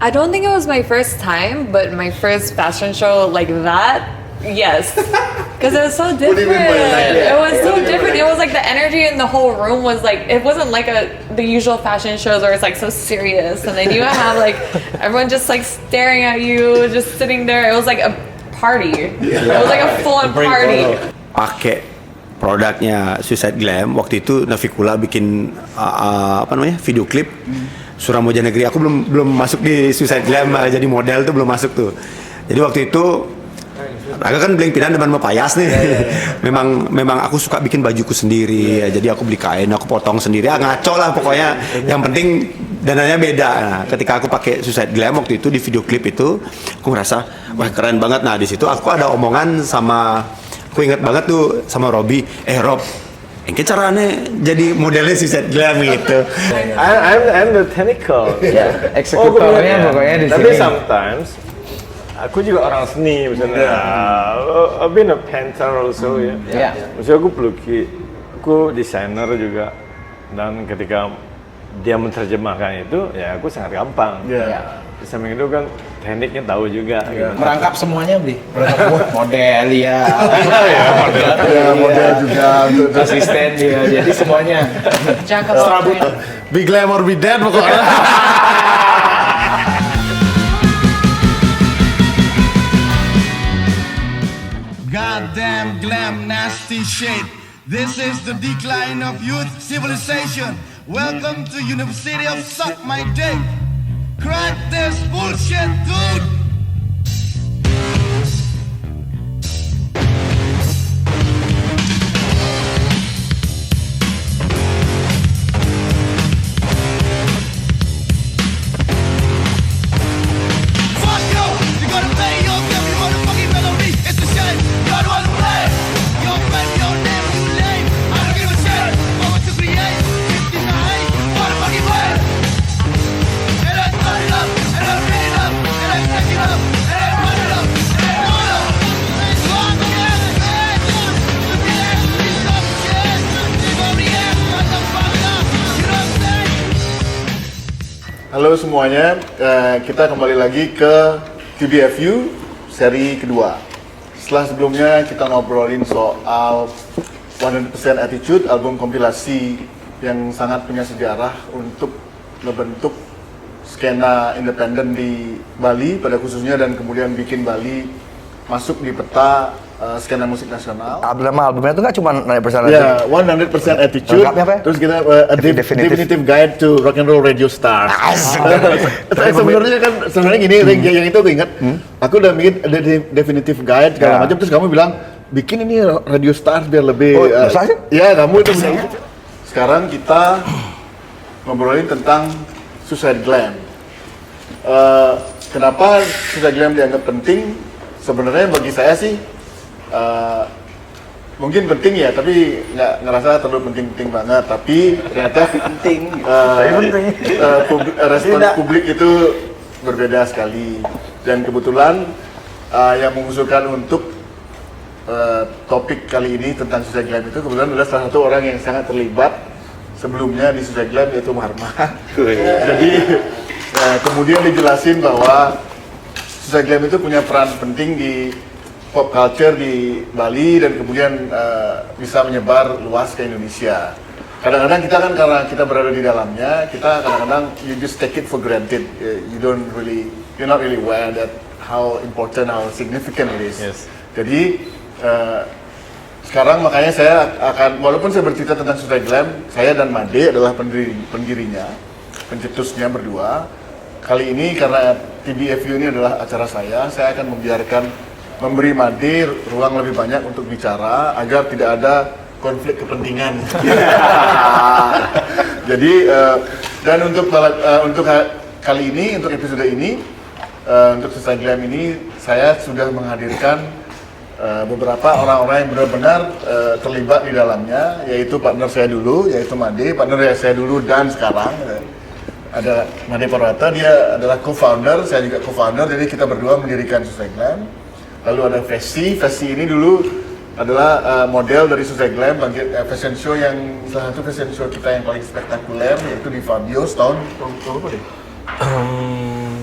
I don't think it was my first time, but my first fashion show like that, yes. Because it was so different. It was so different. It was like the energy in the whole room was like, it wasn't like the usual fashion shows where it's like so serious. And then you have like everyone just like staring at you, just sitting there. It was like a party. It was like a full-on party. Pakai produknya Suicide Glam waktu itu Navikula bikin video klip Suramoja Negeri. Aku belum masuk di Suicide Glam jadi model tuh belum masuk tuh. Jadi waktu itu aku kan bling pindah teman mepayas nih. Memang aku suka bikin bajuku sendiri. Jadi aku beli kain, aku potong sendiri. Ngaco lah pokoknya. Yang penting dananya beda. Nah, ketika aku pakai Suicide Glam waktu itu di video klip itu, aku ngerasa wah keren banget. Nah, di situ aku ada omongan sama, aku ingat banget tuh sama Robi, Rob, ini caranya jadi modelnya Suicide Glam gitu. I'm the technical, eksekutornya pokoknya di sini. Tapi sometimes aku juga orang seni, misalnya. I've been a painter also ya. Maksudnya aku pelukis, aku desainer juga. Dan ketika dia menerjemahkan itu, ya aku sangat gampang. Di samping itu kan tekniknya tahu juga. Merangkap semuanya, Bli. Model ya. Model juga untuk asisten ya. Jadi semuanya. Serabut. Be glam or be dead pokoknya. Goddamn glam nasty shit. This is the decline of youth civilization. Welcome to University of Suck My Dick. Crack this bullshit, dude! Fuck you! You gotta pay your every motherfucking melody. It's a shame. You don't wanna play. Your friend, your name, you lame. I don't give a shit. What to create? 59, motherfucking way. Halo semuanya, kita kembali lagi ke TBFU seri kedua. Setelah sebelumnya kita ngobrolin soal 100% Attitude, album kompilasi yang sangat punya sejarah untuk membentuk skena independen di Bali pada khususnya, dan kemudian bikin Bali masuk di peta skena musik nasional. Nama albumnya itu nggak cuma 100% Ya, 100% Attitude. Lengkapnya apa ya? Terus kita Definitive Guide to Rock and Roll Radio Stars. Sebenarnya gini, yang itu aku ingat. Aku udah bikin Definitive Guide segala macam, terus kamu bilang bikin ini Radio Stars biar lebih. Ya, kamu itu benar. Sekarang kita ngobrolin tentang Suicide Glam. Kenapa Suicide Glam dianggap penting? Sebenarnya bagi saya sih mungkin penting ya, tapi nggak ngerasa terlalu penting-penting banget. Tapi ternyata penting. Respons publik itu berbeda sekali. Dan kebetulan yang mengusulkan untuk topik kali ini tentang Suicide Glam itu kebetulan adalah salah satu orang yang sangat terlibat sebelumnya di Suicide Glam, yaitu Maharma. Jadi kemudian dijelasin bahwa Suicide Glam itu punya peran penting di pop culture di Bali dan kemudian bisa menyebar luas ke Indonesia. Kadang-kadang kita kan karena kita berada di dalamnya, kita kadang-kadang you just take it for granted. You're not really aware that how important, how significant it is. Yes. Jadi sekarang makanya saya akan, walaupun saya bercerita tentang Suicide Glam, saya dan Made adalah pendirinya, pencetusnya berdua. Kali ini karena TBFU ini adalah acara saya akan memberi Made ruang lebih banyak untuk bicara agar tidak ada konflik kepentingan. Jadi dan untuk kali ini, untuk episode ini, untuk Suicide Glam ini, saya sudah menghadirkan beberapa orang-orang yang benar-benar terlibat di dalamnya, yaitu partner saya dulu, yaitu Made, partner saya dulu dan sekarang. Ada Made Parwata, dia adalah co-founder, saya juga co-founder, jadi kita berdua mendirikan Suicide Glam. Lalu ada Fesi ini dulu adalah model dari Suicide Glam, fashion show yang salah satu fashion show kita yang paling spektakuler, yaitu di Fabio tahun berapa deh?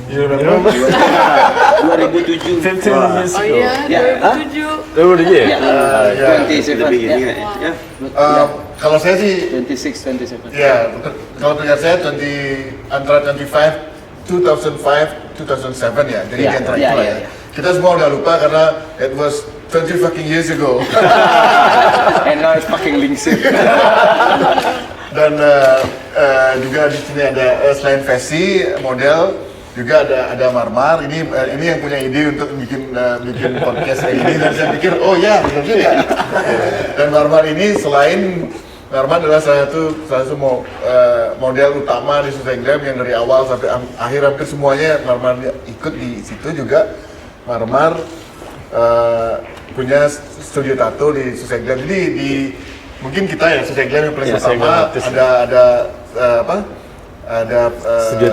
You remember? 2007. 15 years Oh ago. iya, Ya. 2007. Oh, yeah. Ya. 27. Ya. Kalau saya sih 27. ya, kalau dengan saya antara 2007 ya, jadi Ya, di antara ya, itulah ya, ya. ya. Kita semua udah lupa karena it was 20 fucking years ago. And now it's fucking Lingsip. Dan juga di sini ada selain Vesi model juga ada Marmar. Ini yang punya ide untuk bikin podcast kayak gini dan saya pikir oh ya benar juga. Dan Marmar ini Marmar adalah salah satu model utama di Suicide Glam yang dari awal sampai akhir hampir semuanya Marmar ikut di situ juga. Marmar punya studio tato di Suicide Glam. Jadi mungkin kita ya Suicide Glam yang paling pertama ada studio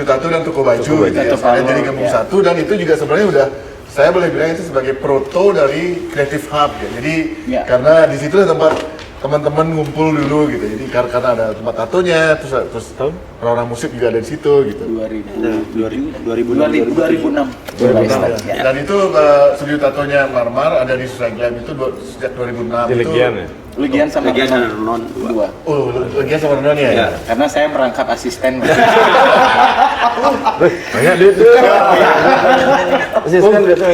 tato dan toko baju gitu ya. Saya jadi gabung satu dan itu juga sebenarnya udah saya boleh bilang itu sebagai proto dari Creative Hub ya. Jadi karena di situ tempat teman-teman ngumpul dulu gitu. Jadi karena ada tempat tatonya terus orang-orang musik juga ada di situ gitu. 2006. Dan itu studio tatonya Marmar ada di Suicide Glam itu sejak 2006 Di Legian ya? Legian sama Renon 2. Oh, Legian sama Renon ya? Karena saya merangkap asisten. Banyak duit tuh. Asisten duit tuh.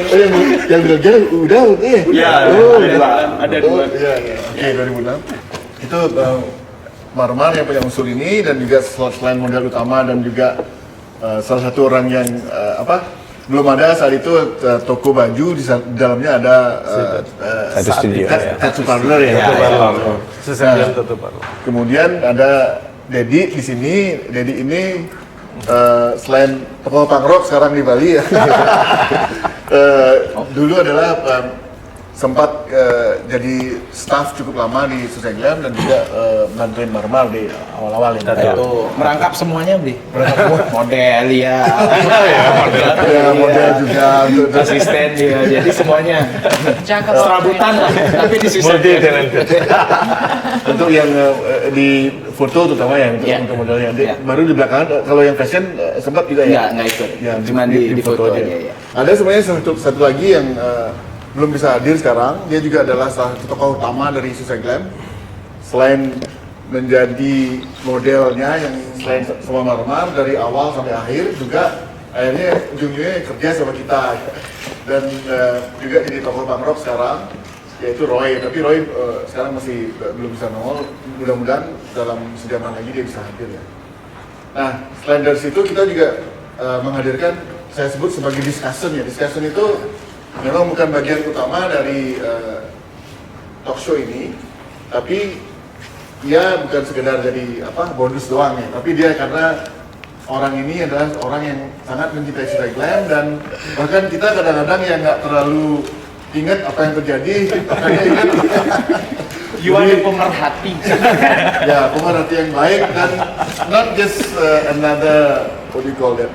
Yang Legian udah ya? Iya, Ada dua. Iya. Oke, 2006. Itu Marmar yang punya unsur ini dan juga selain model utama dan juga salah satu orang yang belum ada saat itu toko baju di dalamnya ada satu studio tattoo parlor ya. Suicide Glam tattoo parlor. Kemudian ada Dedi di sini. Dedi ini selain toko punk rock sekarang di Bali ya. Dulu adalah sempat jadi staff cukup lama di Suicide Glam dan juga bantuin Marmar di awal-awal ini. Itu merangkap semuanya, Bli. Model ya. Model juga untuk Asisten dia. Jadi semuanya Jack of all serabutan lah. Tapi di Suicide Multi Glam. talented. untuk yang di foto terutama ya untuk modelnya. Baru di belakang kalau yang fashion sempat juga ya. Nggak ikut. Ya, Cuma di foto aja ya. Ada sebenarnya satu lagi yang belum bisa hadir sekarang. Dia juga adalah salah satu tokoh utama dari Suicide Glam. Selain menjadi modelnya yang selain sama Marmar dari awal sampai akhir juga akhirnya ujung-ujungnya kerja sama kita dan juga jadi tokoh punk rock sekarang yaitu Roy. Tapi Roy sekarang masih belum bisa nongol. Mudah-mudahan dalam sejaman lagi dia bisa hadir ya. Nah selain dari situ kita juga menghadirkan saya sebut sebagai discussion ya. Discussion itu memang bukan bagian utama dari talk show ini, tapi dia bukan sekedar jadi bonus doang ya, tapi dia karena orang ini adalah orang yang sangat mencintai Suicide Glam dan bahkan kita kadang-kadang yang nggak terlalu ingat apa yang terjadi, makanya ingat. Yuan pemerhati. Ya, pemerhati yang baik dan not just another what do you call that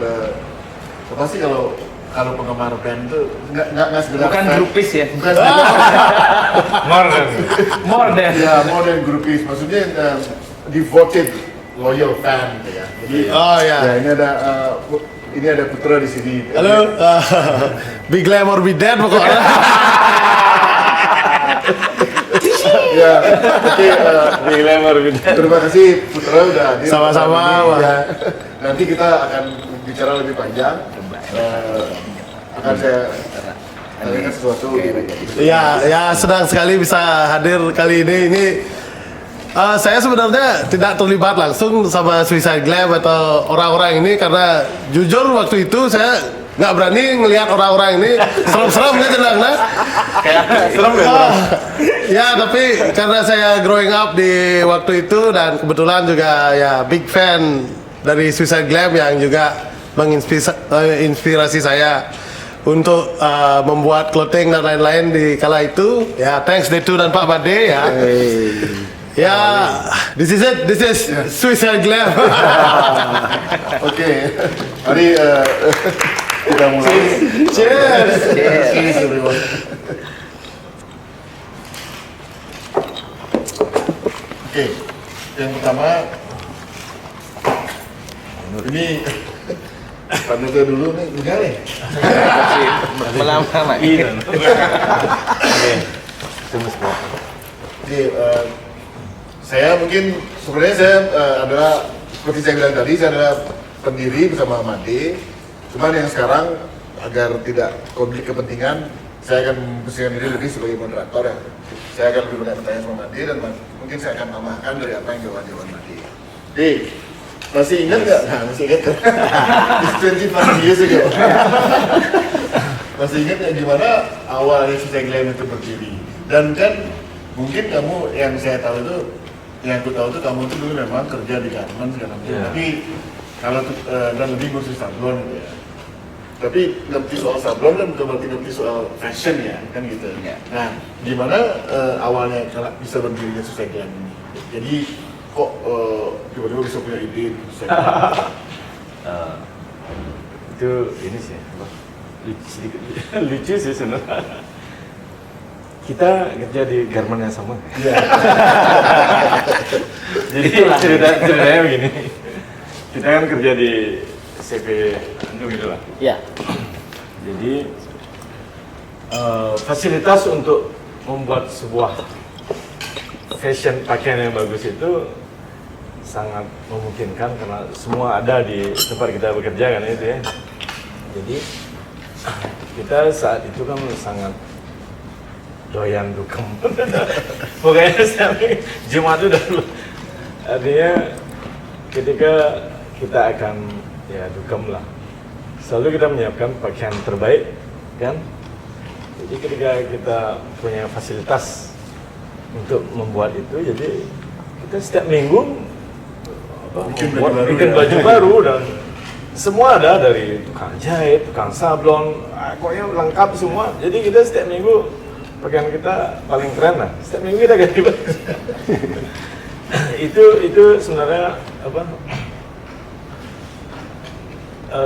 apa sih kalau penggemar band itu nggak sekedar Bukan fan. grupis ya. Bukan More than. ya more than grupis, maksudnya devoted loyal fan gitu ya. Jadi ya ini ada Putra di sini. Halo, Big Glam or Be Dead pokoknya. Ya, oke. Terima kasih Putra udah hadir. Sama-sama, Pak. Ya. Nanti kita akan bicara lebih panjang. Akan saya tanyakan sesuatu. Ya senang sekali bisa hadir kali ini. Saya sebenarnya tidak terlibat langsung sama Suicide Glam atau orang-orang ini karena jujur waktu itu saya nggak berani ngelihat orang-orang ini serem-serem gitu nah. Kayak serem ya. Ya tapi karena saya growing up di waktu itu dan kebetulan juga ya big fan dari Suicide Glam yang juga menginspirasi saya untuk membuat clothing dan lain-lain di kala itu. Ya thanks Detu dan Pak Bade ya. Ya, this is it. This is Suicide Glam. Oke, mari kita mulai. Cheers. Cheers everyone. Oke, yang pertama ini Panuta dulu nih, enggak nih. Melama-lama. Iya. Oke. Tunggu sebentar. Jadi saya mungkin sebenarnya saya adalah seperti saya bilang tadi, saya adalah pendiri bersama Made. Cuman yang sekarang agar tidak konflik kepentingan, saya akan memposisikan diri lebih sebagai moderator ya. Saya akan lebih banyak bertanya sama Made dan mungkin saya akan tambahkan dari apa yang jawaban Made. Jadi masih ingat nggak? Nah, masih ingat kan? It's 25 years ago. Masih ingat nggak gimana awalnya Susah Glam itu berdiri? Dan kan mungkin kamu yang saya tahu itu, yang aku tahu itu kamu itu dulu memang kerja di garment segala macam. Tapi kalau dan lebih ngurusin sablon gitu ya. Tapi ngerti soal sablon kan bukan berarti ngerti soal fashion ya, kan gitu. Nah, gimana awalnya kalau bisa berdirinya Susah Glam ini? Jadi kok tiba-tiba bisa punya ide Itu ini sih apa? Sedikit lucu sih sebenarnya. Kita kerja di garment yang sama. Jadi ceritanya begini. Kita kan kerja di CV Andung gitu lah. Iya. Jadi fasilitas untuk membuat sebuah fashion pakaian yang bagus itu sangat memungkinkan karena semua ada di tempat kita bekerja kan itu ya. Jadi kita saat itu kan sangat doyan dukem. Pokoknya sampai Jumat itu dulu. Artinya ketika kita akan ya dukem lah. Selalu kita menyiapkan pakaian terbaik kan. Jadi ketika kita punya fasilitas untuk membuat itu, jadi kita setiap minggu bikin baju baru dan semua ada dari tukang jahit, tukang sablon, pokoknya lengkap semua. Jadi kita setiap minggu pakaian kita paling keren lah. Setiap minggu kita ganti baju. itu sebenarnya apa?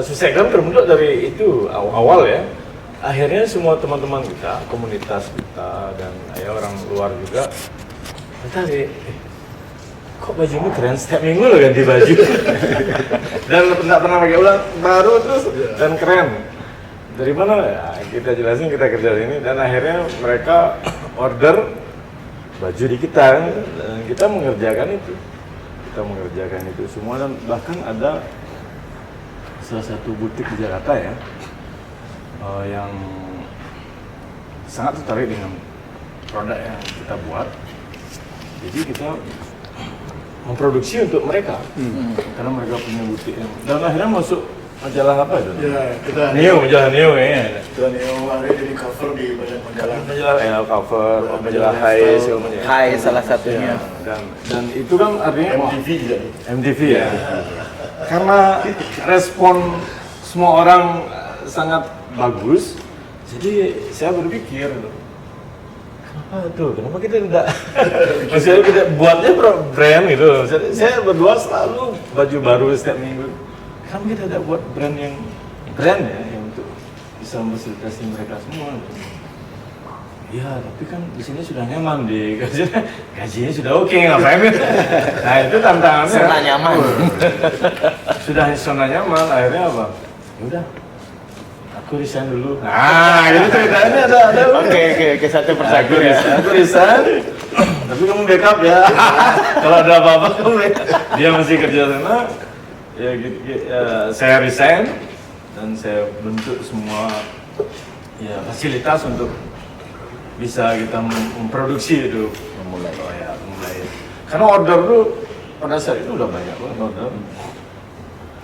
Susah Glam terbentuk dari itu awal ya. Akhirnya semua teman-teman kita, komunitas kita dan ya orang luar juga tertarik. Kok bajumu keren, setiap minggu lo ganti baju. Dan nggak pernah pakai ulang baru terus dan keren. Dari mana ya, kita jelasin kita kerja sini dan akhirnya mereka order baju di kita dan kita mengerjakan itu semua dan bahkan ada salah satu butik di Jakarta ya yang sangat tertarik dengan produk yang kita buat. Jadi kita memproduksi untuk mereka karena mereka punya butik dan akhirnya masuk majalah apa itu? Ya, kita majalah Neo kayaknya. Kita Neo hari jadi cover di banyak majalah. Cover, majalah Hai salah satunya. Dan itu kan artinya MTV juga. MTV ya. Karena respon semua orang sangat bagus, jadi saya berpikir kenapa kita tidak maksudnya kita buatnya brand gitu. Saya berdua selalu baju baru setiap minggu. Kenapa kita tidak buat brand ya yang untuk bisa memfasilitasi mereka semua. Ya, tapi kan di sini sudah nyaman di gajinya sudah oke, ngapain? Nah, itu tantangannya. Zona nyaman. Sudah zona nyaman, akhirnya apa? Ya udah. Aku resign dulu. Nah, itu ceritanya ada. Oke, satu persatu ya. Aku resign. Tapi kamu backup ya. Kalau ada apa-apa kamu dia masih kerja sana. Ya gitu. Saya resign dan saya bentuk semua ya fasilitas untuk bisa kita memproduksi itu memulai. Karena order tuh pada saat itu udah banyak banget order.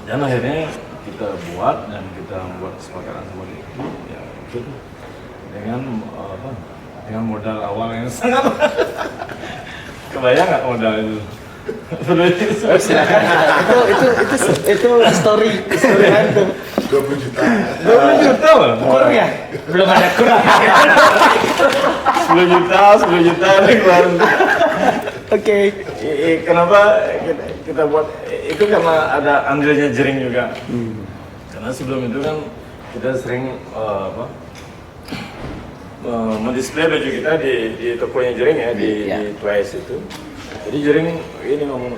Dan akhirnya kita buat dan kita membuat kesepakatan seperti itu ya gitu dengan modal awal yang sangat kebayang nggak modal itu? Silakan. itu story itu 20 juta. 20 juta loh. kurang ya? Belum ada kurang. 10 juta nih keluarin. Oke. Kenapa kita buat itu karena ada andilnya Jering juga. Karena sebelum itu kan kita sering mendisplay baju kita di tokonya Jering ya di Twice itu. Jadi Jering ini ngomong,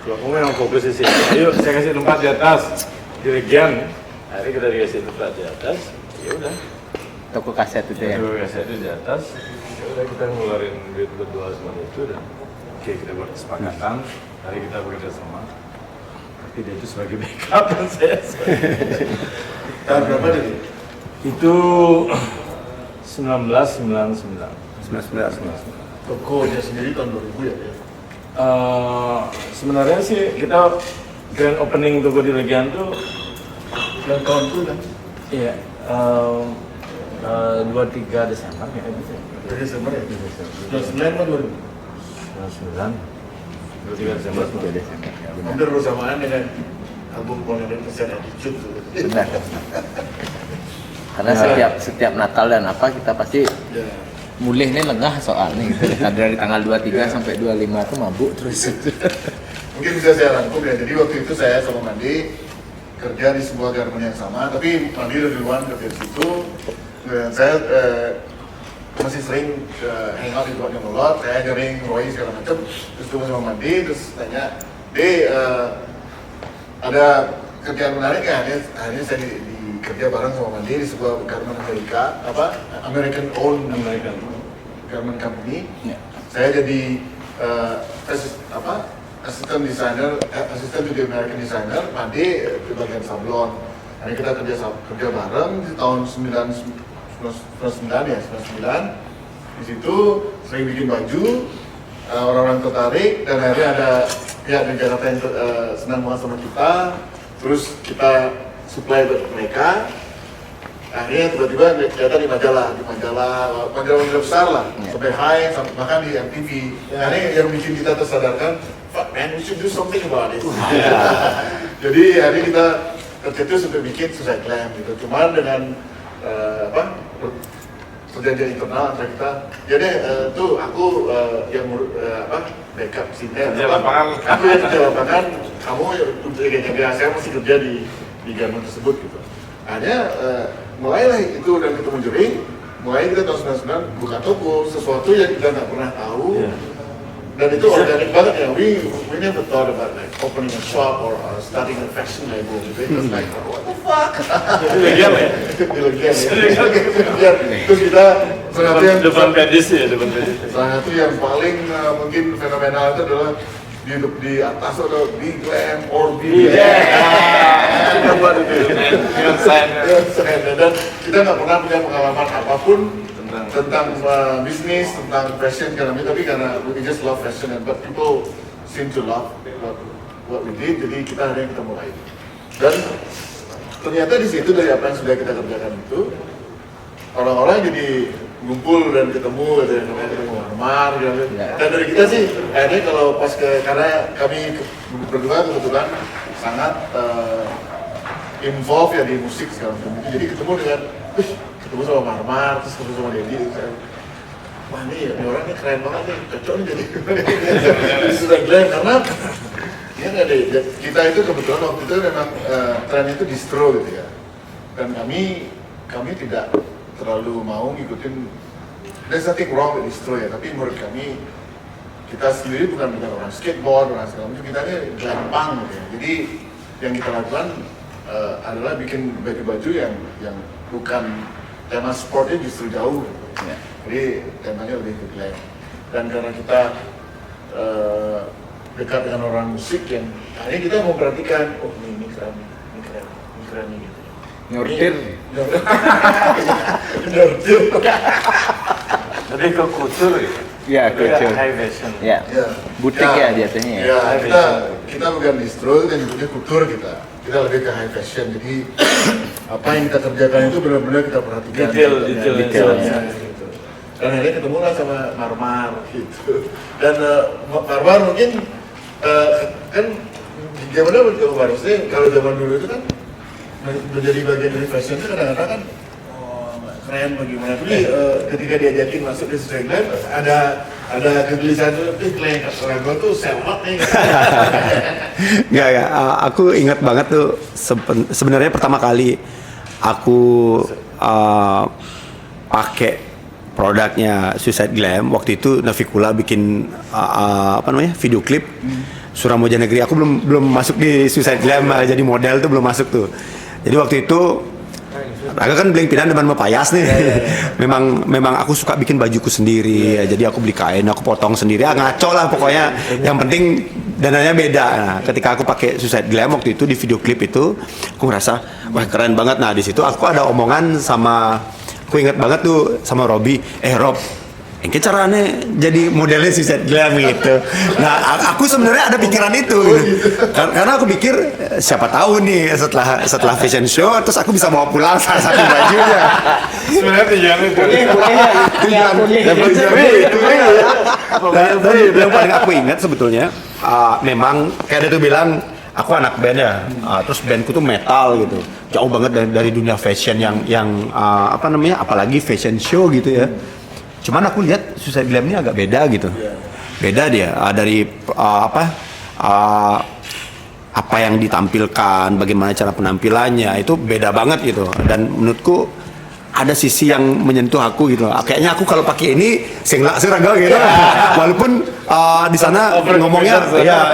kalau kamu yang fokus di sini, ayo saya kasih tempat di atas. di Legian, akhirnya kita dikasih tempat di atas, ya udah. Toko kaset itu ya. Toko kaset itu di atas, ya udah kita ngeluarin duit berdua sama itu dan oke, kita buat kesepakatan, hari kita bekerja sama. Tapi dia itu sebagai backup dan saya sebagai Tahun berapa tadi? itu 1999. 19. Tokonya sendiri tahun 2000 ya? Sebenarnya sih kita grand opening toko di Legian tuh Dan tahun itu kan? iya 23 Desember ya gitu. Dari Desember ya? 1999 kan 2000? 23 Desember. Hampir bersamaan dengan album Colonel Persen Attitude tuh. Benar. Karena setiap Natal dan apa kita pasti Ya. mulih nih lengah soalnya gitu. Dari tanggal 23 sampai 25 tuh mabuk terus. Mungkin bisa saya rangkum ya, jadi waktu itu saya sama Mandi kerja di sebuah garmen yang sama, tapi Mandi udah duluan kerja di situ. Dan saya masih sering hangout di tempatnya Molot, saya nyering Roy segala macam. Terus ketemu sama Mandi, terus tanya, ada kerjaan menarik ya? Akhirnya saya kerja bareng sama Mandi di sebuah garment Amerika, American owned garment company. Saya jadi assistant jadi American designer, Mandi di bagian sablon. Jadi kita kerja bareng di tahun 99 ya, 99. Di situ sering bikin baju, orang-orang tertarik dan akhirnya ada pihak di Jakarta yang senang banget sama kita. Terus kita supply buat mereka. Akhirnya tiba-tiba kelihatan di majalah besar lah, sampai high, sampai bahkan di MTV. Akhirnya yang bikin kita tersadarkan, fuck man, we should do something about it. Jadi akhirnya kita tercetus untuk bikin Suicide Glam gitu. Cuman dengan perjanjian internal antara kita, ya deh, tuh aku yang backup sini, aku yang kerja lapangan, kamu yang saya masih kerja di garment tersebut gitu. Akhirnya mulailah itu dan ketemu Jering, mulai kita tahun 99 buka toko, sesuatu yang kita nggak pernah tahu. Dan itu organik banget ya, we never thought about like opening a shop or starting a fashion label gitu. It was like, what the fuck? Di Legian ya? Di Legian ya. Terus kita depan pedis ya. Salah satu yang paling mungkin fenomenal itu adalah di atas ada Big Glam or Big kita buat itu dengan sign dan kita nggak pernah punya pengalaman apapun tentang bisnis, tentang fashion tapi karena we just love fashion but people seem to love what we did, jadi kita ada yang kita mulai dan ternyata di situ dari apa yang sudah kita kerjakan itu orang-orang jadi ngumpul dan ketemu Marmar gitu. Dan dari kita sih akhirnya kalau pas karena kami berdua kebetulan sangat involved ya di musik segala macam itu, jadi ketemu ketemu sama Marmar, terus ketemu sama Dedi, wah ini orangnya keren banget nih, cocok nih jadi Suicide Glam karena ya nggak deh, kita itu kebetulan waktu itu memang tren itu distro gitu ya, dan kami tidak terlalu mau ngikutin, there's nothing wrong with distro ya, tapi menurut kami kita sendiri bukan orang skateboard, orang segala macam, kita ini gampang gitu ya. Jadi yang kita lakukan adalah bikin baju-baju yang bukan tema sportnya justru jauh gitu. Jadi temanya lebih ke glam. Dan karena kita dekat dengan orang musik yang akhirnya kita memperhatikan, oh ini keren nih gitu. Nyortir. Nyortir. Tapi ke kultur Ya, kultur. high fashion. Ya. Butik ya jatuhnya ya. Ya, kita bukan distro dan juga kultur kita. Kita lebih ke high fashion. Jadi apa yang kita kerjakan itu benar-benar kita perhatikan. Detailnya. Gitu. Dan akhirnya ketemulah sama Marmar gitu. Dan Marmar mungkin kan zamannya baru sih, kalau zaman dulu itu kan menjadi bagian dari fashion itu kadang-kadang kan keren bagaimana. Tapi ketika diajakin masuk di Suicide Glam ada kegelisahan tuh, Glenn gue tuh sewot nih. Nggak, aku ingat banget tuh sebenarnya pertama kali aku pakai produknya Suicide Glam waktu itu Navikula bikin video klip Suramoja Negeri. Aku belum masuk di Suicide Glam jadi model tuh belum masuk tuh. Jadi waktu itu aku kan Blank Pinang teman Mapayas nih. memang aku suka bikin bajuku sendiri. Jadi aku beli kain, aku potong sendiri. Ngaco lah pokoknya. Yang penting dananya beda. Nah, ketika aku pakai Suicide Glam waktu itu di video klip itu, aku ngerasa wah keren banget. Nah, di situ aku ada omongan sama, aku ingat banget tuh sama Robby, Rob, ini caranya jadi modelnya Suicide Glam gitu. Nah, aku sebenarnya ada pikiran itu gitu. Karena aku pikir siapa tahu nih setelah fashion show terus aku bisa bawa pulang salah satu bajunya. Sebenarnya tujuannya itu. Tapi yang paling aku ingat sebetulnya memang kayak dia tuh bilang aku anak band ya, terus bandku tuh metal gitu, jauh banget dari dunia fashion yang apa namanya, apalagi fashion show gitu ya. Cuman aku lihat Suicide Glam ini agak beda gitu, beda dia dari apa yang ditampilkan, bagaimana cara penampilannya itu beda banget gitu. Dan menurutku ada sisi yang menyentuh aku gitu. Kayaknya aku kalau pakai ini seragam gitu. Walaupun di sana ngomongnya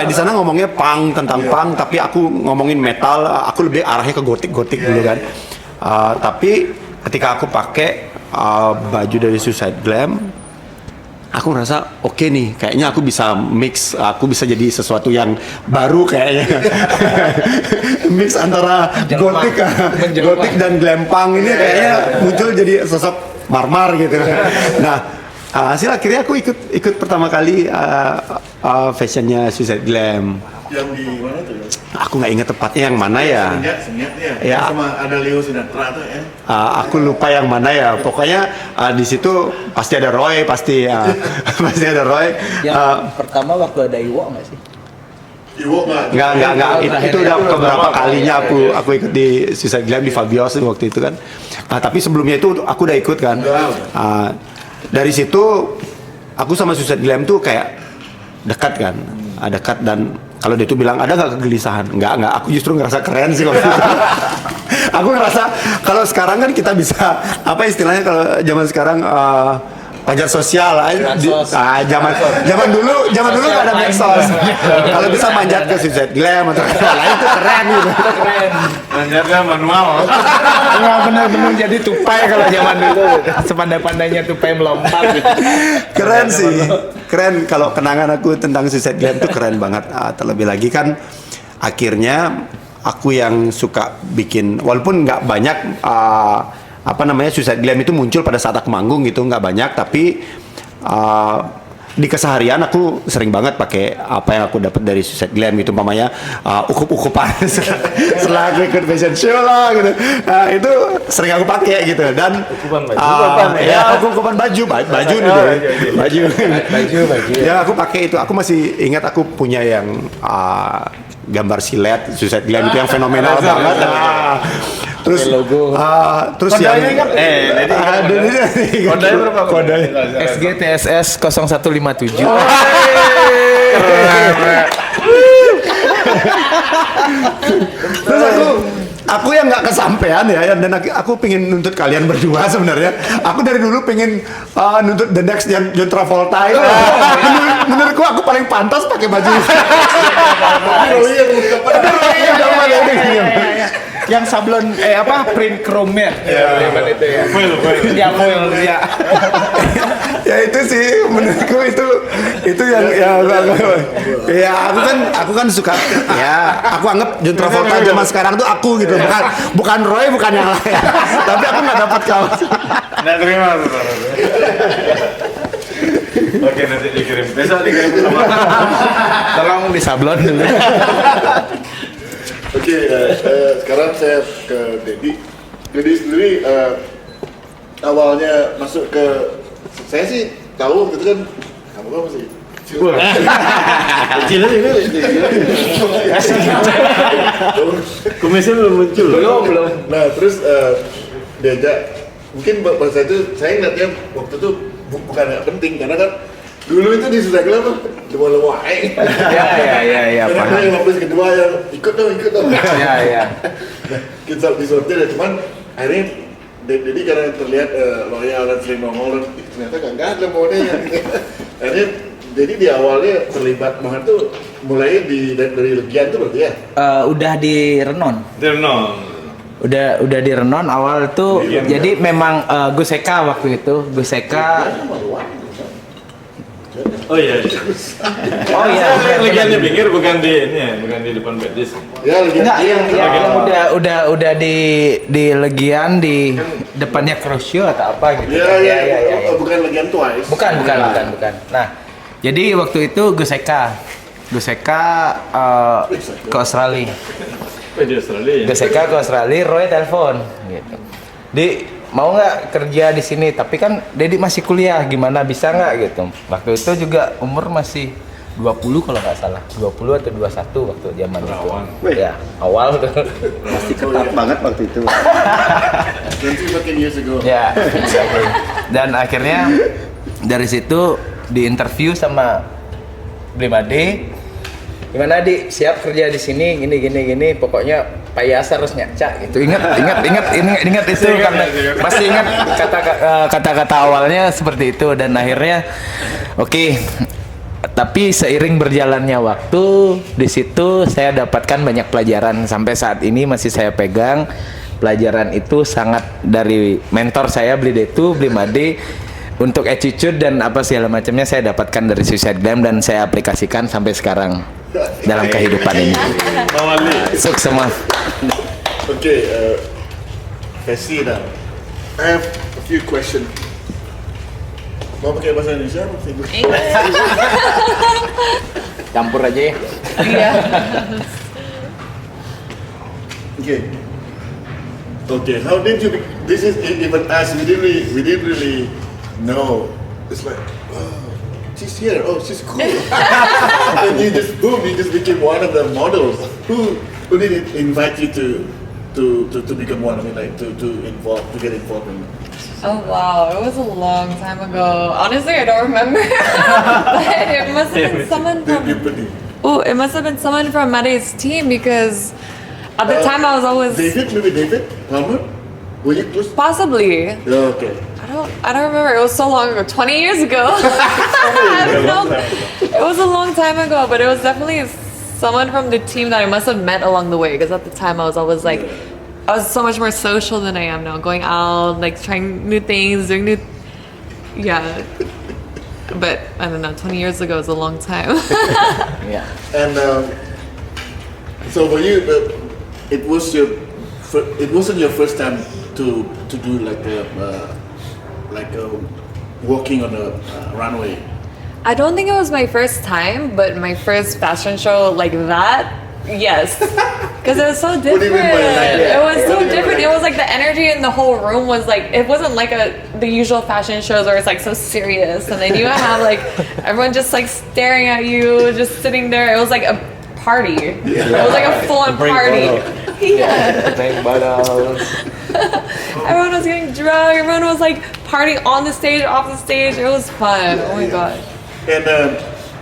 di sana ngomongnya punk, tentang punk, tapi aku ngomongin metal, aku lebih arahnya ke gotik dulu kan. Tapi ketika aku pakai baju dari Suicide Glam, aku ngerasa oke nih, kayaknya aku bisa mix, aku bisa jadi sesuatu yang baru kayaknya. Mix antara gotik dan glam punk ini kayaknya muncul jadi sosok Marmar gitu. Nah, hasil akhirnya aku ikut pertama kali fashionnya Suicide Glam. Yang di mana tuh? Aku nggak ingat tepatnya yang mana ya. Senyapnya. Ya. Sama ada Leo Sinatra tuh ya. Aku lupa yang mana ya. Pokoknya di situ pasti ada Roy, pasti ada Roy. Yang pertama waktu ada Iwo nggak sih? Iwo nggak? Nggak. Itu udah beberapa kalinya aku ikut di Suicide Glam di Fabios waktu itu kan. Tapi sebelumnya itu aku udah ikut kan. Dari situ aku sama Suicide Glam tuh kayak dekat kan. Dekat, dan kalau dia tuh bilang ada nggak kegelisahan? Nggak, aku justru ngerasa keren sih waktu itu. Aku ngerasa kalau sekarang kan kita bisa apa istilahnya kalau zaman sekarang pajak sosial, zaman dulu nggak ada medsos. Kalau bisa manjat ke Suicide Glam atau lain itu keren gitu. Keren. Manjatnya manual. Nggak benar-benar jadi tupai kalau zaman dulu. Sepandai-pandainya tupai melompat. Gitu. Keren sih, keren. Kalau kenangan aku tentang Suicide Glam itu keren banget. Terlebih lagi kan akhirnya aku yang suka bikin, walaupun nggak banyak. Suicide Glam itu muncul pada saat aku manggung gitu, nggak banyak, tapi di keseharian aku sering banget pakai apa yang aku dapat dari Suicide Glam gitu, umpamanya ukup-ukupan setelah aku ikut fashion show lah gitu. Itu sering aku pakai gitu, dan ukupan baju ya aku pakai itu. Aku masih ingat aku punya yang gambar silet Suicide Glam itu yang fenomenal banget. Terus logo. Terus yang Kodenya berapa? Kodenya SGTSS 0157. Terus aku yang nggak kesampean ya, dan aku pengen nuntut kalian berdua sebenarnya. Aku dari dulu pengen nuntut the next John Travolta itu. Menurutku aku paling pantas pakai baju. Yang sablon print chrome-nya. Itu ya. Foil. Ya foil ya. Ya itu sih menurutku itu yang aku kan suka ya, aku anggap John Travolta zaman sekarang tuh aku gitu, bukan Roy, bukan yang lain. Tapi aku nggak dapat kaos. Nggak terima tuh. Oke, nanti dikirim. Besok dikirim sama. Tolong disablon dulu. Oke, sekarang saya ke Dedi. Dedi sendiri awalnya masuk ke, saya sih tahu waktu itu kan kamu kan masih kecil ini. Kumisnya belum muncul. Belum. Nah terus diajak, mungkin pada saat itu saya ngeliatnya waktu itu bukan nggak penting, karena kan dulu itu di Suicide Glam lemah-lemah. Ya. Karena yang lapis kedua yang ikut dong. Ya. Nah, kita disortir ya, cuman akhirnya jadi karena terlihat loyal dan sering nongol, dan ternyata nggak ada maunya gitu. Akhirnya jadi di awalnya terlibat banget tuh mulai dari Legian tuh berarti ya? Udah di Renon. Dernon. Udah di Renon awal tuh. Jadi memang Gus Eka waktu itu. Gus Eka. Oh iya. Oh iya. Legiannya pinggir bukan di ini ya, bukan di depan bedis. Ya Legian. Enggak, yang udah di Legian di depannya Crucio atau apa gitu. Iya. Bukan Legian Twice. Bukan. Nah, jadi waktu itu Gus Eka ke Australia. Oh, di Australia. Gus Eka ke Australia, Roy telepon gitu. Mau nggak kerja di sini? Tapi kan Dedi masih kuliah, gimana bisa nggak gitu? Waktu itu juga umur masih 20 kalau nggak salah, 20 atau 21 waktu zaman itu. Ya, awal tuh. Masih ketat banget waktu itu. 20 years ago. Ya, exactly. Dan akhirnya dari situ di interview sama Blimade, gimana Di, siap kerja di sini gini pokoknya Pak Yasar harus nyaca gitu. Ingat itu karena pasti ingat kata-kata awalnya seperti itu dan akhirnya oke. Tapi seiring berjalannya waktu di situ saya dapatkan banyak pelajaran sampai saat ini masih saya pegang. Pelajaran itu sangat dari mentor saya Blimade untuk attitude dan apa segala macamnya saya dapatkan dari Suicide Glam dan saya aplikasikan sampai sekarang dalam kehidupan ini. Sukses semua. Okay, Casey now. I have a few questions. Mau pakai bahasa Indonesia atau bahasa Inggris? Campur aja ya. Iya. Okay, how did you? This is even us. We didn't really know. It's like, oh, she's here. Oh, she's cool. And you just became one of the models. Who did it invite you to become one? I mean, like to get involved in. Oh wow, it was a long time ago. Honestly, I don't remember. But it must have been someone from. It must have been someone from Maddie's team because at the time I was always. Maybe David Palmer. Were you close? Possibly. Yeah, okay. I don't remember. It was so long ago. 20 years ago. I don't know. It was a long time ago, but it was definitely someone from the team that I must have met along the way because at the time I was always like. I was so much more social than I am now. Going out, like trying new things, doing new. Yeah. But I don't know. 20 years ago is a long time. Yeah. And so for you, it wasn't your first time to do like walking on a runway. I don't think it was my first time, but my first fashion show like that. Yes, because it was so different. It was so different. It was like the energy in the whole room was like it wasn't like the usual fashion shows where it's like so serious, and then you have like everyone just like staring at you, just sitting there. It was like a party. It was like a full-on party. Yeah. Everyone was getting drunk. Everyone was like partying on the stage, off the stage. It was fun. Oh my god. And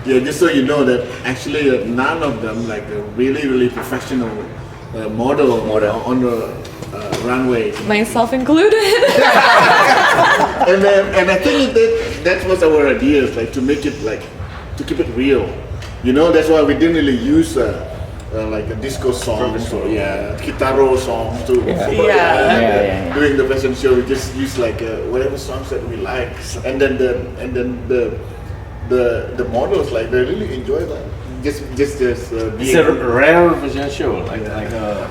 yeah, just so you know that actually none of them like a really professional model on the runway. Myself included. and I think that was our idea, like to make it like to keep it real. You know, that's why we didn't really use like a disco songs or Kitaro songs to doing the fashion show. We just use like whatever songs that we like, and then the models like they really enjoy that. Just It's a rare fashion show, like a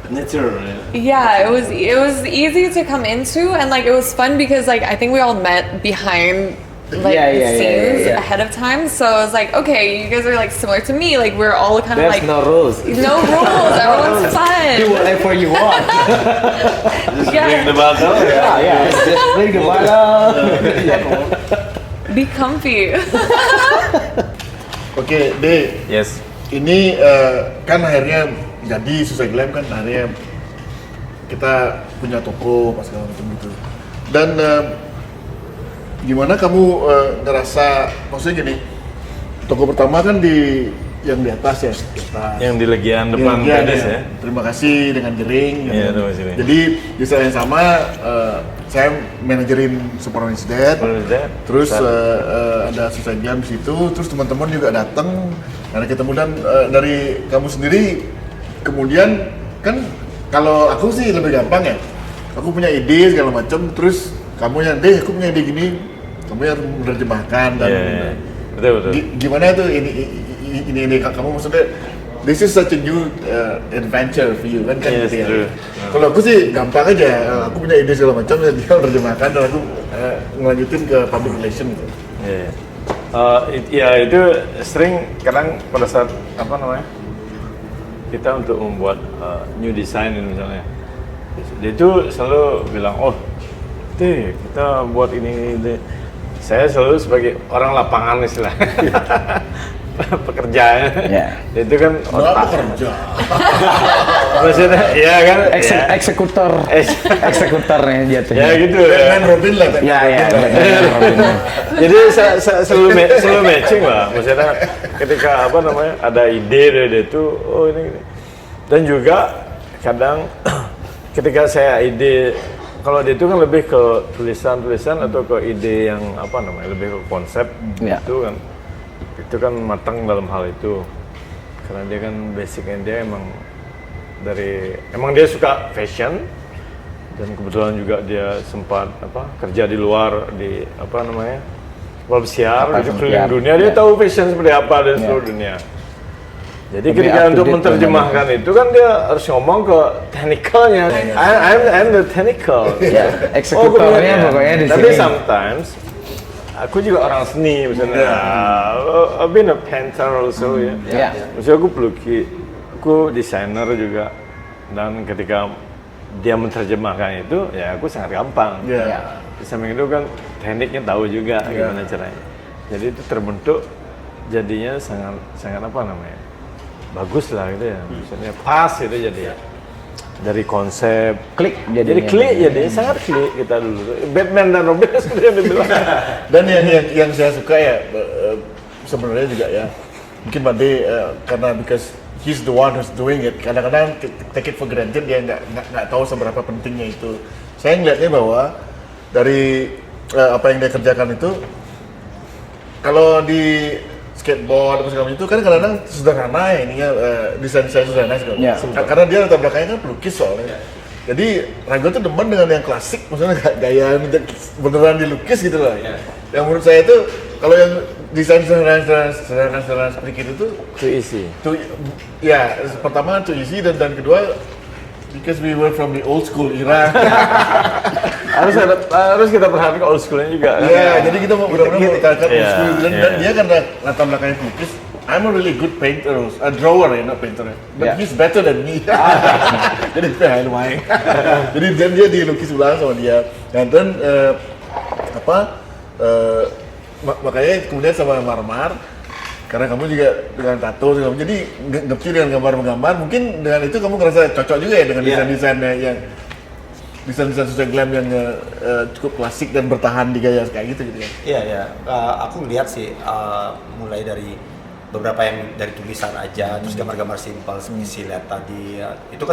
natural. Yeah, it was easy to come into, and like it was fun because like I think we all met behind like scenes ahead of time, so it was like okay, you guys are like similar to me, like we're all kind of like no rules. Everyone's fun. Do whatever you want. Just bring the bottle. Just bring the bottle. Be comfy. Oke, De. Yes. Ini kan akhirnya jadi Suicide Glam kan akhirnya kita punya toko pas segala macam gitu. Dan gimana kamu ngerasa, maksudnya gini, toko pertama kan di yang di atas ya, di atas. Yang di legian depan Iya, tenis iya. ya. Terima kasih dengan jering. Iya, terima kasih. Jadi di saat yang sama saya manajerin Superman is Dead. Terus ada Suicide Jam di situ. Terus teman-teman juga datang. Karena ketemu dan dari kamu sendiri. Kemudian kan kalau aku sih lebih gampang ya. Aku punya ide segala macam. Terus kamu yang aku punya ide gini. Kamu yang menerjemahkan dan betul. Gimana tuh ini kamu maksudnya this is such a new adventure for you kan Yes, gitu ya. true. Kalau aku sih gampang aja, aku punya ide segala macam dan dia menerjemahkan dan aku ngelanjutin ke public relation gitu. Ya itu sering kadang pada saat apa namanya kita untuk membuat new design ini misalnya, dia itu selalu bilang kita buat ini. Saya selalu sebagai orang lapangan istilahnya. Pekerja itu kan otak kerja. maksudnya ya kan eksekutornya jatuhnya. Ya gitu Batman Robin lah. Ya. Jadi selalu matching lah, maksudnya ketika apa namanya ada ide dari dia itu ini dan juga kadang ketika saya ide kalau dia itu kan lebih ke tulisan atau ke ide yang apa namanya lebih ke konsep itu kan matang dalam hal itu karena dia kan basicnya dia emang dia suka fashion dan kebetulan juga dia sempat kerja di luar di apa namanya balap siar itu keliling dunia dia tahu fashion seperti apa dari seluruh dunia. Jadi ketika untuk menerjemahkan itu kan dia harus ngomong ke technicalnya. I'm the technical. Eksekutornya pokoknya di sini. Tapi sometimes aku juga orang seni misalnya. I've been a painter also ya. Maksudnya aku pelukis, aku desainer juga. Dan ketika dia menerjemahkan itu, ya aku sangat gampang. Di samping itu kan tekniknya tahu juga gimana caranya. Jadi itu terbentuk jadinya sangat apa namanya? Bagus lah gitu ya, misalnya pas gitu jadi ya dari konsep klik jadi sangat klik kita dulu Batman dan Robin seperti yang dibilang. Dan yang saya suka ya sebenarnya juga ya mungkin Bade karena because he's the one who's doing it kadang-kadang take it for granted dia nggak tahu seberapa pentingnya itu. Saya ngelihatnya bahwa dari apa yang dia kerjakan itu kalau di skateboard apa segala macam itu kan kadang-kadang sederhana ya ininya desain sederhana segala karena dia latar belakangnya kan pelukis soalnya. Jadi Rago tuh demen dengan yang klasik, maksudnya gaya beneran dilukis gitu loh. Yang menurut saya itu kalau yang desain sederhana seperti itu tuh too easy. Pertama too easy dan kedua because we were from the old school era. harus kita perhatikan old schoolnya juga. Jadi kita mau benar-benar mengutarakan old school dan dia karena latar belakangnya pelukis. I'm a really good painter, a drawer ya, not painter. But he's better than me. Jadi itu yang lumayan. Jadi dan dia dilukis ulang sama dia. Dan makanya kemudian sama Marmar. Karena kamu juga dengan tato, jadi ngerti dengan gambar-gambar. Mungkin dengan itu kamu ngerasa cocok juga ya dengan desain-desainnya yang desain-desain Suicide Glam yang cukup klasik dan bertahan di gaya kayak gitu ya. Iya. Aku ngeliat sih mulai dari beberapa yang dari tulisan aja, terus gambar-gambar simpel seperti lihat tadi ya. Itu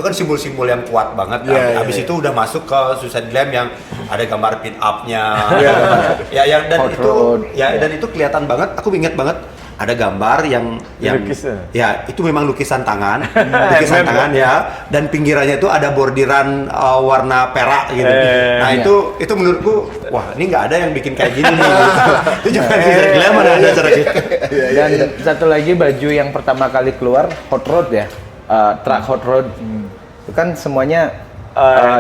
kan simbol-simbol yang kuat banget. Habis itu udah masuk ke Suicide Glam yang ada gambar pin up-nya. Dan itu kelihatan banget. Aku inget banget ada gambar yang itu memang lukisan tangan, dan pinggirannya itu ada bordiran warna perak gitu. Nah itu menurutku, wah ini nggak ada yang bikin kayak gini nih. Itu juga Suicide Glam ada cara gitu. Dan satu lagi baju yang pertama kali keluar Hot Rod ya, track Hot Rod. Itu kan semuanya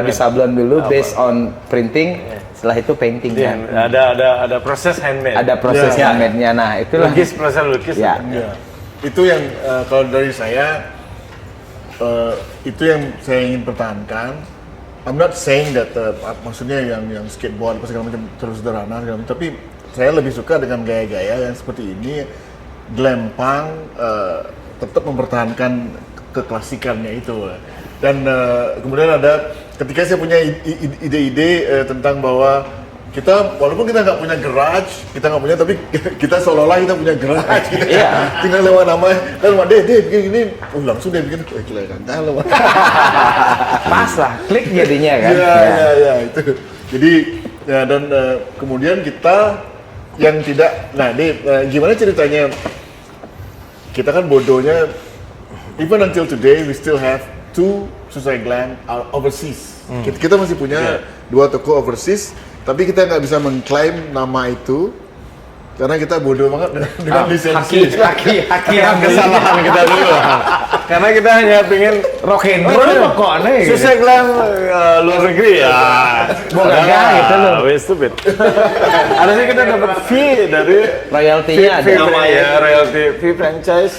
disablon dulu based on printing. Setelah itu painting kan. Ada proses handmade. Ada proses handmade-nya. Nah, itulah proses lukis. Itu yang kalau dari saya itu yang saya ingin pertahankan. I'm not saying that maksudnya yang skateboard apa segala macam terus sederhana segala macam, tapi saya lebih suka dengan gaya-gaya yang seperti ini. Glam punk tetap mempertahankan keklasikannya itu. Dan kemudian ada ketika saya punya ide-ide tentang bahwa kita walaupun kita nggak punya garage, tapi kita seolah-olah kita punya garage. Gitu. Tinggal lewat namanya, dan dia bikin gini, langsung dia bikin, gila kan, pas lah, klik jadinya kan. Ya itu. Jadi ya, dan kemudian kita yang tidak, gimana ceritanya? Kita kan bodohnya, even until today we still have 2 Suicide Glam overseas. Kita masih punya 2 toko overseas, tapi kita nggak bisa mengklaim nama itu karena kita bodoh banget dengan lisensi. Haki yang kesalahan kita dulu. Karena kita hanya pengen rock and roll kok aneh. Suicide Glam luar negeri ya. Bukan gitu loh. We stupid. Harusnya kita dapat fee dari royaltinya ada. Namanya royalty fee franchise.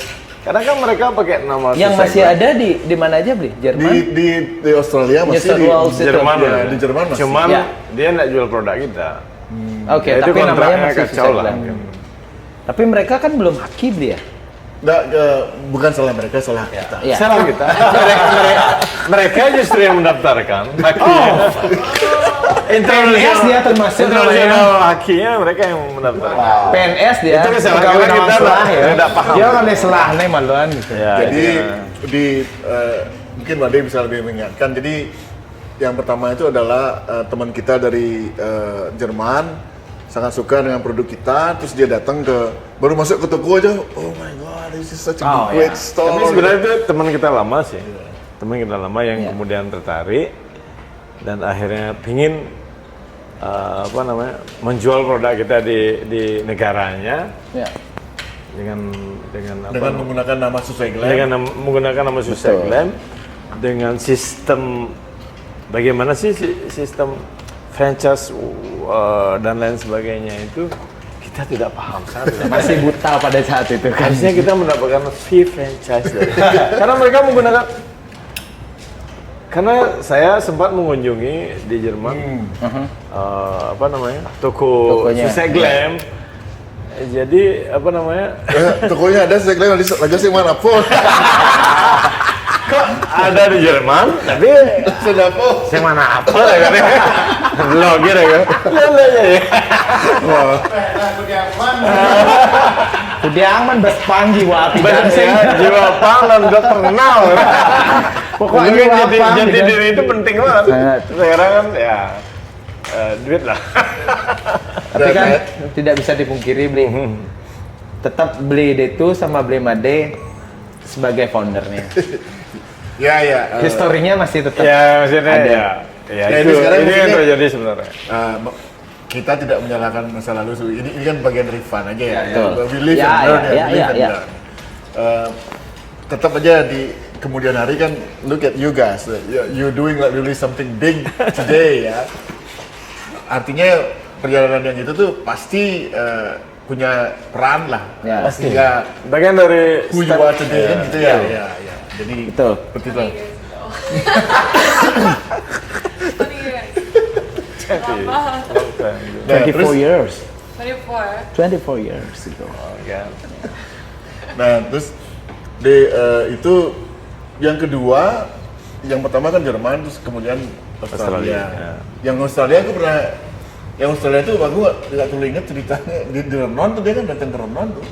Karena kan mereka pakai nama yang masih ada di mana aja beli? Jerman? Di Australia masih di Jerman. Ya, di Jerman masih. Cuman dia nggak jual produk kita. Oke, Ya, tapi namanya masih kacau lah. Tapi mereka kan belum haki beli ya? Nggak, bukan salah mereka, salah kita. Ya. Salah kita. mereka justru yang mendaftarkan. PNS dia termasuk internasional hakinya mereka yang mendaftarkan. PNS dia. Itu kesalahan kita tidak paham. Dia kan salah nih maluan gitu. Ya, Jadi mungkin Mbak De bisa lebih mengingatkan. Jadi yang pertama itu adalah teman kita dari Jerman sangat suka dengan produk kita, terus dia datang baru masuk ke toko aja, oh my god, this is such a great store. Tapi sebenarnya itu teman kita lama sih, teman kita lama yang kemudian tertarik dan akhirnya pingin menjual produk kita di negaranya dengan menggunakan nama Suicide Glam. Dengan menggunakan nama Suicide Glam dengan sistem bagaimana sih sistem franchise dan lain sebagainya itu kita tidak paham masih buta pada saat itu kan. Harusnya kita mendapatkan fee franchise dari karena mereka menggunakan, karena saya sempat mengunjungi di Jerman tokonya Suicide Glam. Jadi tokonya ada Suicide Glam lagi sih mana pun. Kok ada di Jerman, tapi sudah po. Saya mana apa ya kan? Lo gitu ya. Wah. Udah aman bes panggi wapi dan jiwa pang dan udah terkenal. Pokoknya jadi diri itu penting banget. Sekarang kan ya duit lah. Tapi kan tidak bisa dipungkiri beli. Tetap beli itu sama beli Made sebagai foundernya. Ya. Historinya masih tetap maksudnya ada. Itu yang terjadi sebenarnya. Kita tidak menyalahkan masa lalu. Ini kan bagian dari fun aja ya. Betul. We live and learn. Tetap aja di kemudian hari kan, look at you guys. You're doing like really something big today ya. Artinya perjalanan yang itu tuh pasti punya peran lah. Pasti. Bagian dari who you are today kan gitu ya. Jadi betul. Seperti itu. 24 years. 24 years ago. Nah, terus itu yang kedua, yang pertama kan Jerman, terus kemudian Australia. Yang Australia aku pernah, yang Australia itu aku nggak terlalu ingat ceritanya di Renon tuh, dia kan datang ke Renon tuh.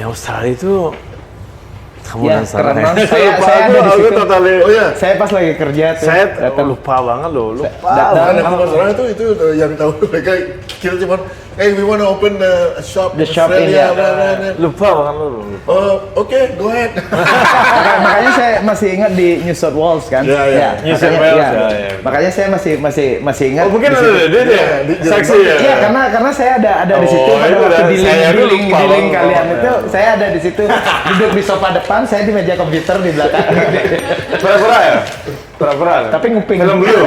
Yang Australia itu Ya, karena saya ada di situ. Saya pas lagi kerja tuh. Saya lupa banget loh. Datang kalau Australia itu yang tahu mereka kira cuma, hey we wanna open a shop in Australia. Lupa banget lo. Oke, go ahead. Makanya saya masih ingat di New South Wales kan. New South Wales. Makanya saya masih ingat. Mungkin ada dia saksi ya. Iya, karena saya ada di situ pada waktu dealing kalian itu, saya ada di situ duduk di sofa depan, saya di meja komputer di belakang. Pura-pura ya? Pura-pura. Tapi nguping. Film blue.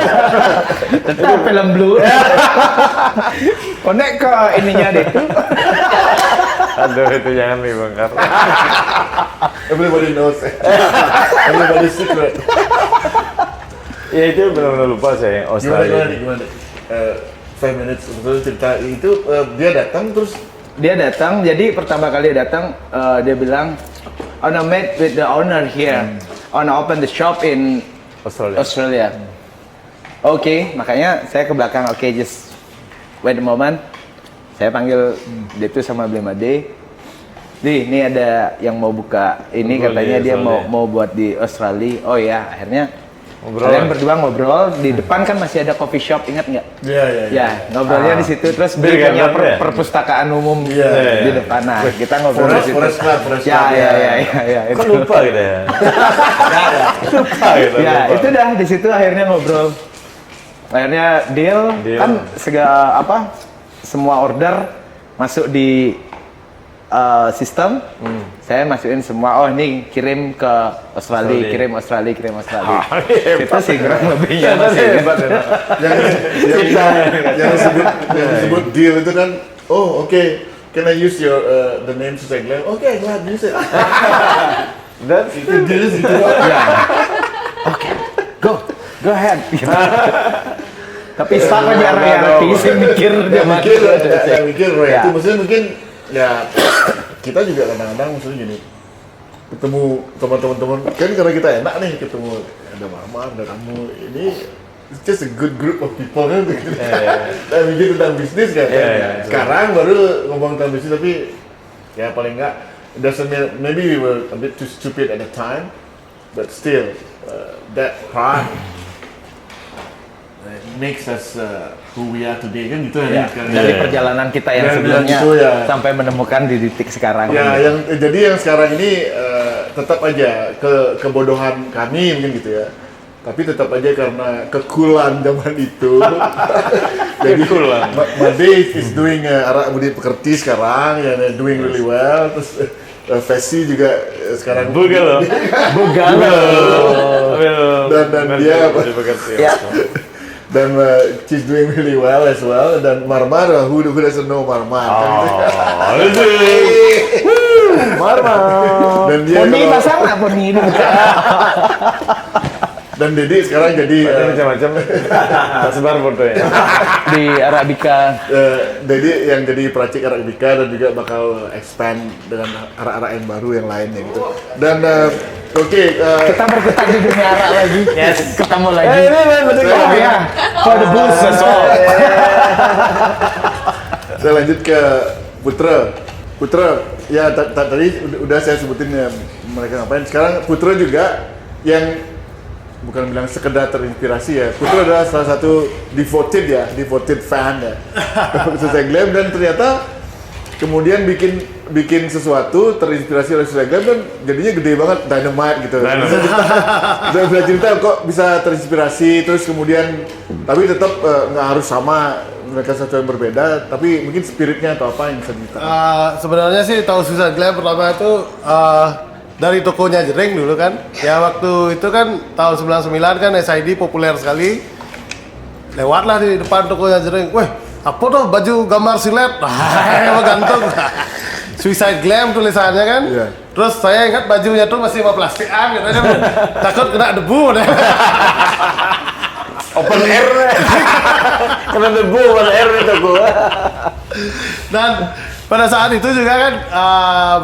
Tetap film blue. Konek ke ininya deh. Aduh, itu jangan dibongkar. Everybody knows. Everybody secret. Ya itu benar-benar lupa saya Australia. Gimana? 5 minutes betul cerita itu, dia datang jadi pertama kali datang dia bilang I wanna meet with the owner here. I wanna open the shop in Australia. Oke, makanya saya ke belakang. Oke, just wait a moment, saya panggil Detu sama Blimade. Ini ada yang mau buka ini Ngobrol katanya di dia Australia. mau buat di Australia. Oh ya, akhirnya Ngobrol. kalian berdua ngobrol di depan kan masih ada coffee shop, ingat nggak? Iya. Ya, ngobrolnya di situ terus Beer dia punya garden ya? perpustakaan umum Iya, di depan. Nah, kita ngobrol di situ. Forest Club. Ya, Kok lupa gitu ya? Lupa gitu. Ya, lupa. itu dah di situ akhirnya ngobrol. Akhirnya deal. Kan semua order masuk di sistem. Saya masukin semua. Oh, ini kirim ke Australia, kirim Australia. Itu sih kurang lebihnya masih hebat. Yang disebut deal itu kan, oh oke, can I use your the name Suicide Glam? Oke, glad use it. Dan Itu deal situ. Ya. Oke. Go ahead. Tapi stuck aja reality sih mikir dia mikir bro, Ya. itu maksudnya mungkin ya kita juga kadang-kadang maksudnya gini, ketemu teman-teman kan karena kita enak nih ketemu ada Mama, ada kamu, ini it's just a good group of people kan, dan mikir tentang bisnis kan. Sekarang baru ngomong tentang bisnis tapi ya paling enggak maybe we were a bit too stupid at the time, but still that part makes us who we are today kan gitu Ya, kan. dari perjalanan kita yang Dan sebelumnya itu ya. sampai menemukan di titik sekarang. Ya, jadi yang sekarang ini tetap aja kebodohan kami mungkin gitu ya. Tapi tetap aja karena kekulan zaman itu. Jadi Made is doing arak budi pekerti sekarang ya, doing really well. Terus Fesi juga sekarang Bugalo. dan dia Ya. dan she's doing really well as well, dan Marmar who doesn't know Marmar kan gitu. Marma. Dan dia Poni kalau- pasang nggak Poni ini? dan Dedi sekarang jadi Macam-macam. Sebar fotonya. Di Arabica. Dedi yang jadi peracik Arabica dan juga bakal expand dengan arak-arak yang baru yang lainnya gitu. Dan oke, Kita berkutat di dunia arak lagi. Yes. Ketemu lagi. Ini betul. Oh ya, for the boost all. saya lanjut ke Putra, ya tadi udah saya sebutin ya mereka ngapain. Sekarang Putra juga yang bukan bilang sekedar terinspirasi ya. Putra adalah salah satu devoted fan ya. Suicide Glam, dan ternyata kemudian bikin sesuatu terinspirasi oleh Suicide Glam dan jadinya gede banget, Dynamite gitu. Saya bisa cerita kok bisa terinspirasi terus kemudian tapi tetap nggak harus sama, mereka sesuatu yang berbeda, tapi mungkin spiritnya atau apa yang bisa kita. Sebenarnya sih tahu Suicide Glam pertama itu dari tokonya Jering dulu kan. Ya waktu itu kan tahun 99 kan SID populer sekali. Lewatlah di depan tokonya Jering. Weh, apa tuh baju gambar silet? Emang gantung. Suicide Glam tulisannya kan. Iya. Terus saya ingat bajunya tuh masih sama plastikan gitu kan. Takut kena debu deh. Open air. Kena debu open air itu gua. Dan pada saat itu juga kan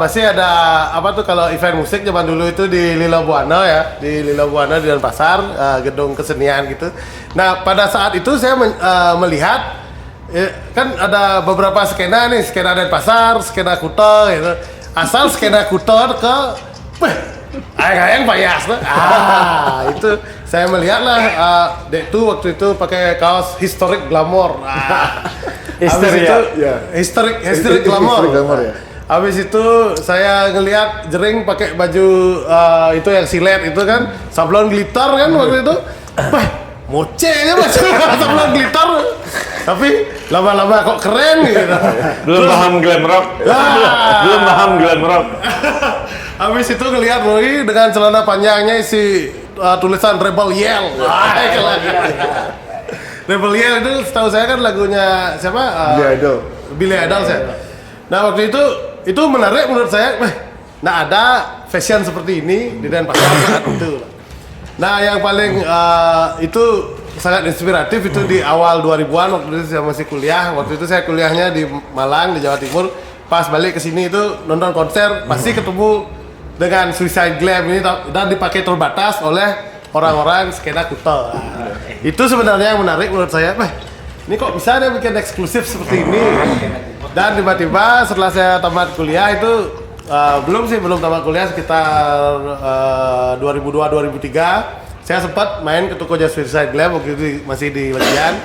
masih ada apa tuh kalau event musik zaman dulu itu di Lila Buana ya, di Lila Buana di Denpasar, gedung kesenian gitu. Nah pada saat itu saya melihat kan ada beberapa skena nih, skena Denpasar, skena Kuta gitu. Asal skena Kuta ke ayang-ayang payas tuh. Itu saya melihatlah Dek tuh waktu itu pakai kaos historic glamour. Habis itu historic glamour. Ya. Habis itu saya ngelihat Jering pakai baju itu yang silet itu kan, sablon glitter kan waktu itu. Wah, mocenya baju sablon glitter. Tapi lama-lama kok keren gitu. Belum paham glam rock. Belum paham glam rock. Habis itu ngelihat Roy dengan celana panjangnya isi tulisan Rebel Yell. Rebel Yell itu setahu saya kan lagunya siapa? Billy Idol saya. Nah waktu itu menarik menurut saya. Nah ada fashion seperti ini di Denpasar saat itu. Nah yang paling itu sangat inspiratif itu di awal 2000-an waktu itu saya masih kuliah. Waktu itu saya kuliahnya di Malang di Jawa Timur. Pas balik ke sini itu nonton konser pasti ketemu dengan Suicide Glam ini dan dipakai terbatas oleh orang-orang skena Kuta. Itu sebenarnya yang menarik menurut saya. ini kok bisa dia bikin eksklusif seperti ini. Dan tiba-tiba setelah saya tamat kuliah itu belum tamat kuliah, sekitar 2002-2003 saya sempat main ke toko Just Suicide Glam, waktu itu masih di Legian,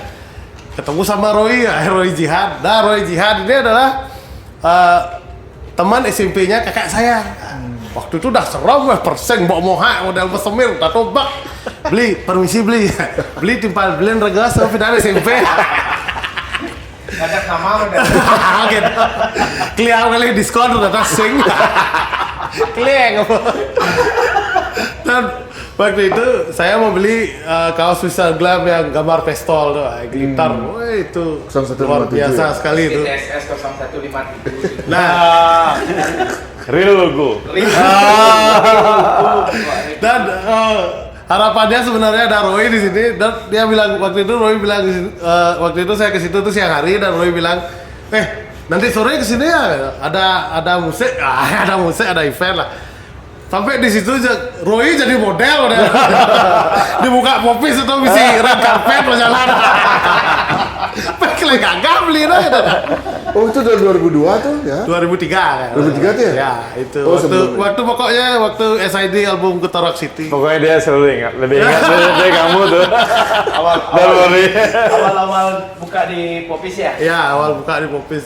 ketemu sama Roy Jihad. Nah, Roy Jihad ini adalah teman SMP-nya kakak saya. Waktu itu udah serem, perseng, bawa moha, model pesemir, udah tobak. Permisi beli timpal beliin rega sampai dari SMP. Ada nama udah. Gitu. Kliang kali diskon udah tasing. Kliang. Dan waktu itu saya mau beli kaos Suicide Glam yang gambar pistol tuh, glitter. Wah, itu luar biasa sekali itu. SS 0157. Nah, Real logo. Dan harapannya sebenarnya ada Roy di sini, dan dia bilang waktu itu waktu itu saya ke situ tuh siang hari, dan Roy bilang, nanti sore ke sini ya, ada musik, ada event lah. Sampai di situ Roy jadi model udah. Dibuka popis itu misi red carpet berjalan. Pakai gagah beli dah. Oh, itu dari 2002 tuh ya? 2003 kan. 2003 tuh ya? Ya, itu. Oh, waktu pokoknya waktu SID album Kutarak City. Pokoknya dia selalu ingat, lebih ingat dari kamu tuh. Awal-awal buka di Popis ya? Ya, awal buka di Popis.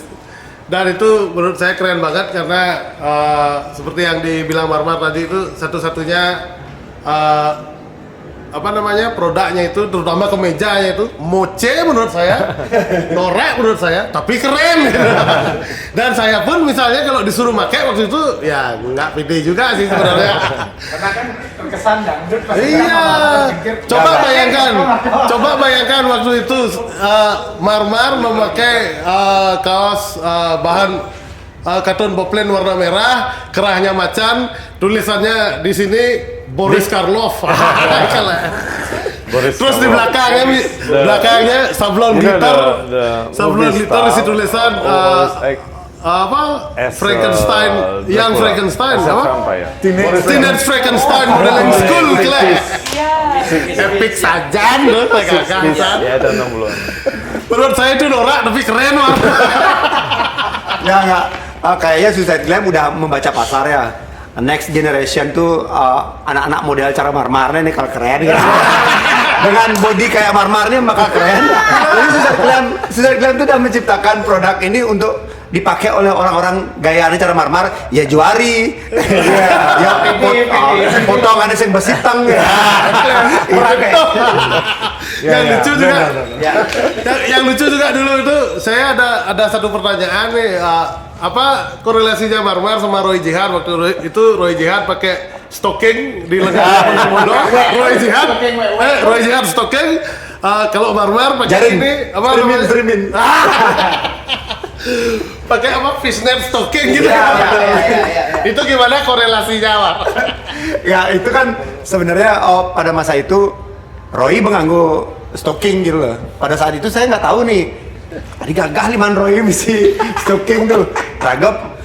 Dan itu menurut saya keren banget karena seperti yang dibilang Marmar tadi, itu satu-satunya produknya itu, terutama kemejanya itu moce menurut saya, norak menurut saya, tapi keren. Dan saya pun misalnya kalau disuruh pakai waktu itu ya nggak pede juga sih sebenarnya. Karena kan terkesan dangdut. Iya. Coba bayangkan waktu itu Marmar memakai kaos bahan kartun Boplen warna merah, kerahnya macan, tulisannya di sini Boris Karloff. Terus di belakangnya sablon glitter, di situ tulisan Frankenstein, Young Frankenstein, Teenage Frankenstein Modeling School, epic sajan loh, Ya, tahun 60-an. menurut saya itu norak tapi keren banget. Nggak. Kayaknya Suicide Glam udah membaca pasar ya. Next generation tuh anak-anak model cara Marmarnya nih kalau keren gitu. Dengan body kayak Marmarnya maka keren. Jadi Suicide Glam tuh udah menciptakan produk ini untuk dipakai oleh orang-orang gayanya cara Marmar, ya juari. Potongan yang besitang ya. Yang lucu juga dulu itu saya ada satu pertanyaan nih, apa korelasinya Marmar sama Roy Jihad? Waktu itu Roy Jihad pakai stocking di lengan pondok. Roy Jihad stocking, kalau Marmar pakai ini apa namanya? Pakai apa, fishnet stocking gitu. Itu gimana korelasinya, Pak? Ya itu kan sebenarnya pada masa itu Roy mengganggu stocking gitu loh. Pada saat itu saya nggak tahu nih, tadi gagah liman Roy misi stocking tuh, ragap.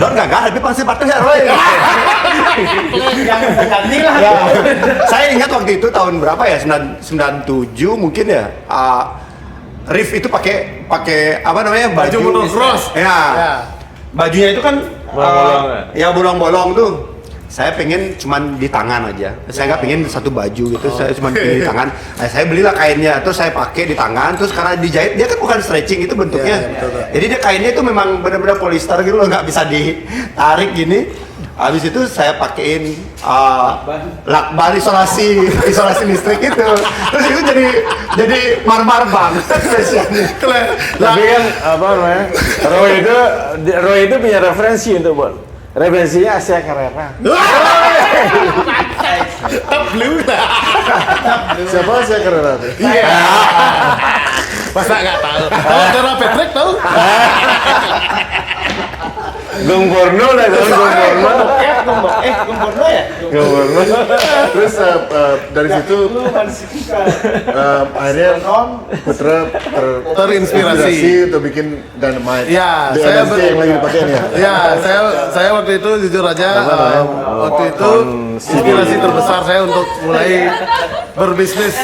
Don gagah tapi pasti patuh ya Roy. Ganti lah. Ya, saya ingat waktu itu tahun berapa ya, 97 mungkin ya. Rif itu pakai apa namanya, baju motocross. Ya. Bajunya itu kan bolong-bolong ya bolong-bolong tuh. Saya pengen cuman di tangan aja. Saya nggak pengen satu baju gitu. Saya cuma pengen di tangan. Saya belilah kainnya, terus saya pakai di tangan. Terus karena dijahit, dia kan bukan stretching itu bentuknya. Jadi dia kainnya itu memang benar-benar polyester gitu loh, nggak bisa ditarik gini. Habis itu saya pakein lakban isolasi listrik itu. Terus itu jadi Marmar banget spesialnya. Tapi kan apa namanya? Roy itu punya referensi untuk buat. Referensinya Asia Carrera. Blue. Siapa Asia Carrera tuh? Iya. Masa nggak tahu? Saudara Patrick tahu? Gong Porno lah, Gong Porno. Gomborno ya? Terus dari situ akhirnya Putra terinspirasi untuk bikin Dynamite. Ya, saya yang lagi dipakai ya. Ya, saya waktu itu jujur aja waktu itu inspirasi terbesar saya untuk mulai berbisnis.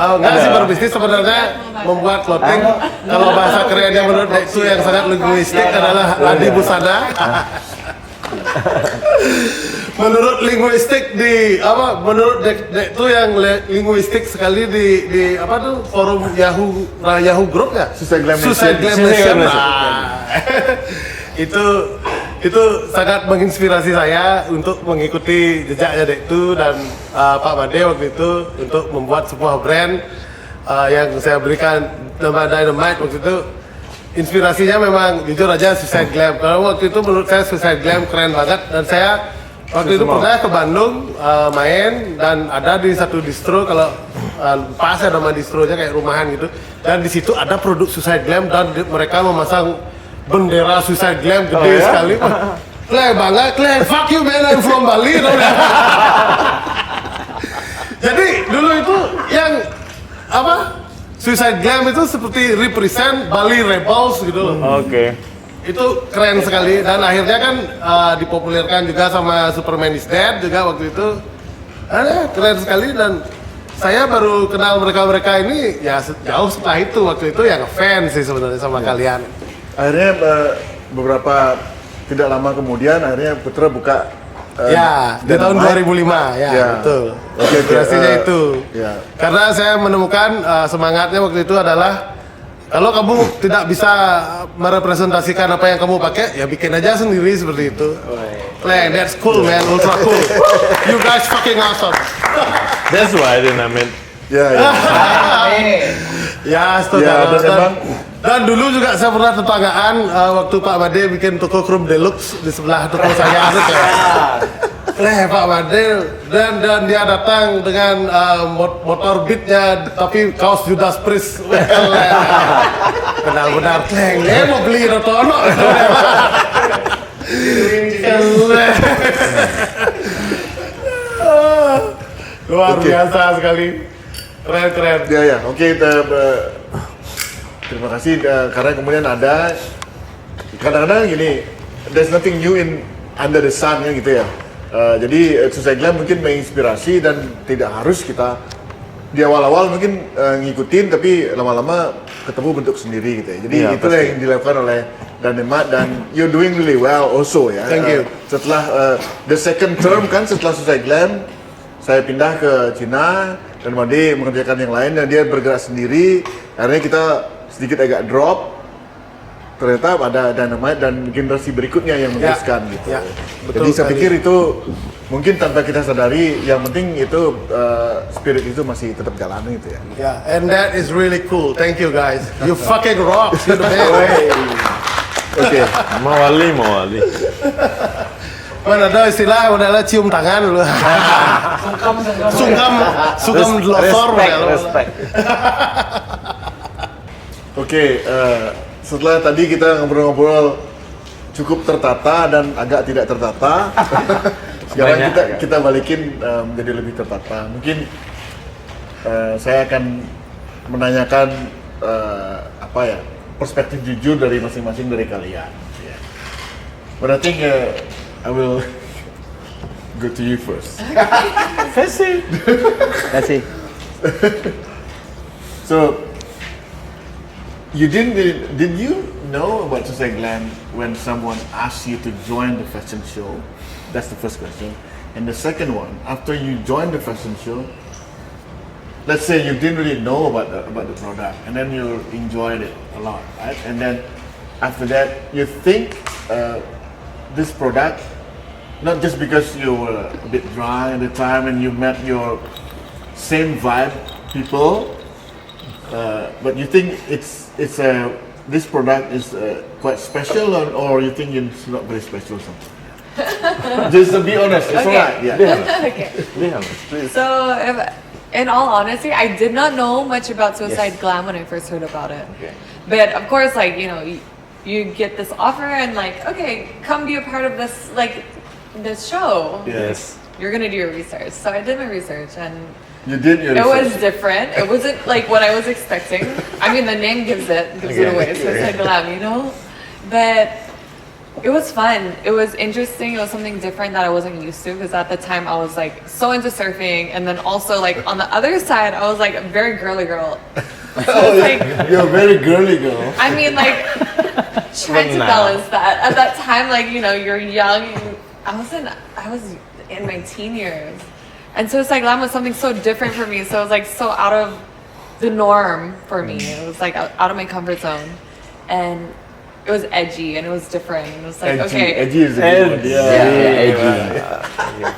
Enggak sih berbisnis sebenarnya membuat clothing. Kalau bahasa kerennya menurut Deksu yang sangat linguistik adalah Adi Busana. Menurut linguistik menurut Deksu yang linguistik sekali di apa tuh forum Yahoo Group ya? Suicide Glam Nation. Itu sangat menginspirasi saya untuk mengikuti jejaknya Deksu dan Pak Made waktu itu untuk membuat sebuah brand yang saya berikan nama Dynamite waktu itu. Inspirasinya memang jujur aja Suicide Glam. Kalau waktu itu menurut saya Suicide Glam keren banget dan saya waktu itu pernah ke Bandung main dan ada di satu distro kalau pas ada nama distronya kayak rumahan gitu dan di situ ada produk Suicide Glam dan mereka memasang bendera Suicide Glam gede sekali. Kleng bangga, kleng fuck you man, I'm from Bali. Jadi dulu itu yang Suicide Glam itu seperti represent Bali Rebels gitu loh. Oke. Itu keren sekali dan akhirnya kan dipopulerkan juga sama Superman is Dead juga waktu itu. Keren sekali dan saya baru kenal mereka ini ya jauh setelah itu. Waktu itu ya ngefans sih sebenarnya sama kalian. Akhirnya beberapa tidak lama kemudian akhirnya Putra buka di tahun 2005 betul. Inspirasinya itu. Karena saya menemukan semangatnya waktu itu adalah kalau kamu tidak bisa merepresentasikan apa yang kamu pakai, ya bikin aja sendiri seperti itu. That's cool man, ultra cool. You guys fucking awesome. That's why Dynamite. Dan dulu juga saya pernah tetanggaan waktu Pak Made bikin toko Krum Deluxe di sebelah toko saya. Pak Made dan dia datang dengan motor beatnya tapi kaos Judas Priest. Benar-benar kleng. Dia mau beli Rotono. Luar biasa sekali. Keren. Oke, terima kasih karena kemudian ada kadang-kadang gini, there's nothing new under the sun kan gitu ya. Jadi Suicide Glam mungkin menginspirasi dan tidak harus kita di awal-awal mungkin ngikutin tapi lama-lama ketemu bentuk sendiri gitu ya. Jadi itu yang dilakukan oleh Dynamite dan you're doing really well also ya. Thank you. Setelah the second term kan setelah Suicide Glam saya pindah ke Cina dan Made mengerjakan yang lain dan dia bergerak sendiri. Akhirnya kita sedikit agak drop. Ternyata ada Dynamite dan generasi berikutnya yang meneruskan gitu. Jadi saya pikir itu mungkin tanpa kita sadari, yang penting itu spirit itu masih tetap jalan gitu ya. And that is really cool. Thank you guys. You fucking rock. You're the best. Oke. Mawali. Mana ada istilah adalah cium tangan dulu. Sungkem delosor. Respect. Oke, setelah tadi kita ngobrol-ngobrol cukup tertata dan agak tidak tertata, sekarang kita balikin menjadi lebih tertata. Mungkin saya akan menanyakan perspektif jujur dari masing-masing dari kalian. But I think I will go to you first. Kasih. So, did you know about Suicide Glam when someone asked you to join the fashion show? That's the first question. And the second one, after you joined the fashion show, let's say you didn't really know about the product, and then you enjoyed it a lot, right? And then after that, you think this product, not just because you were a bit dry at the time and you met your same vibe people, but you think this product is quite special, or you think it's not very special or something? Just to be honest, it's alright. Yeah. Okay. So, in all honesty, I did not know much about Suicide Glam when I first heard about it. Okay. But of course, like, you get this offer and like, okay, come be a part of this like the show. Yes. You're gonna do your research. So I did my research, and You did your it was research. different. It wasn't like what I was expecting. I mean, the name gives it away. So it's like glam, you know. But it was fun. It was interesting. It was something different that I wasn't used to because at the time I was like so into surfing, and then also like on the other side I was like a very girly girl. So it's like You're a very girly girl. I mean, like, trying to balance that. At that time, like, you know, you're young. And I was in my teen years. And so it's like, glam was something so different for me. So it was like so out of the norm for me. It was like out of my comfort zone. And it was edgy and it was different. It was like, okay. Edgy is a good word. Edgy.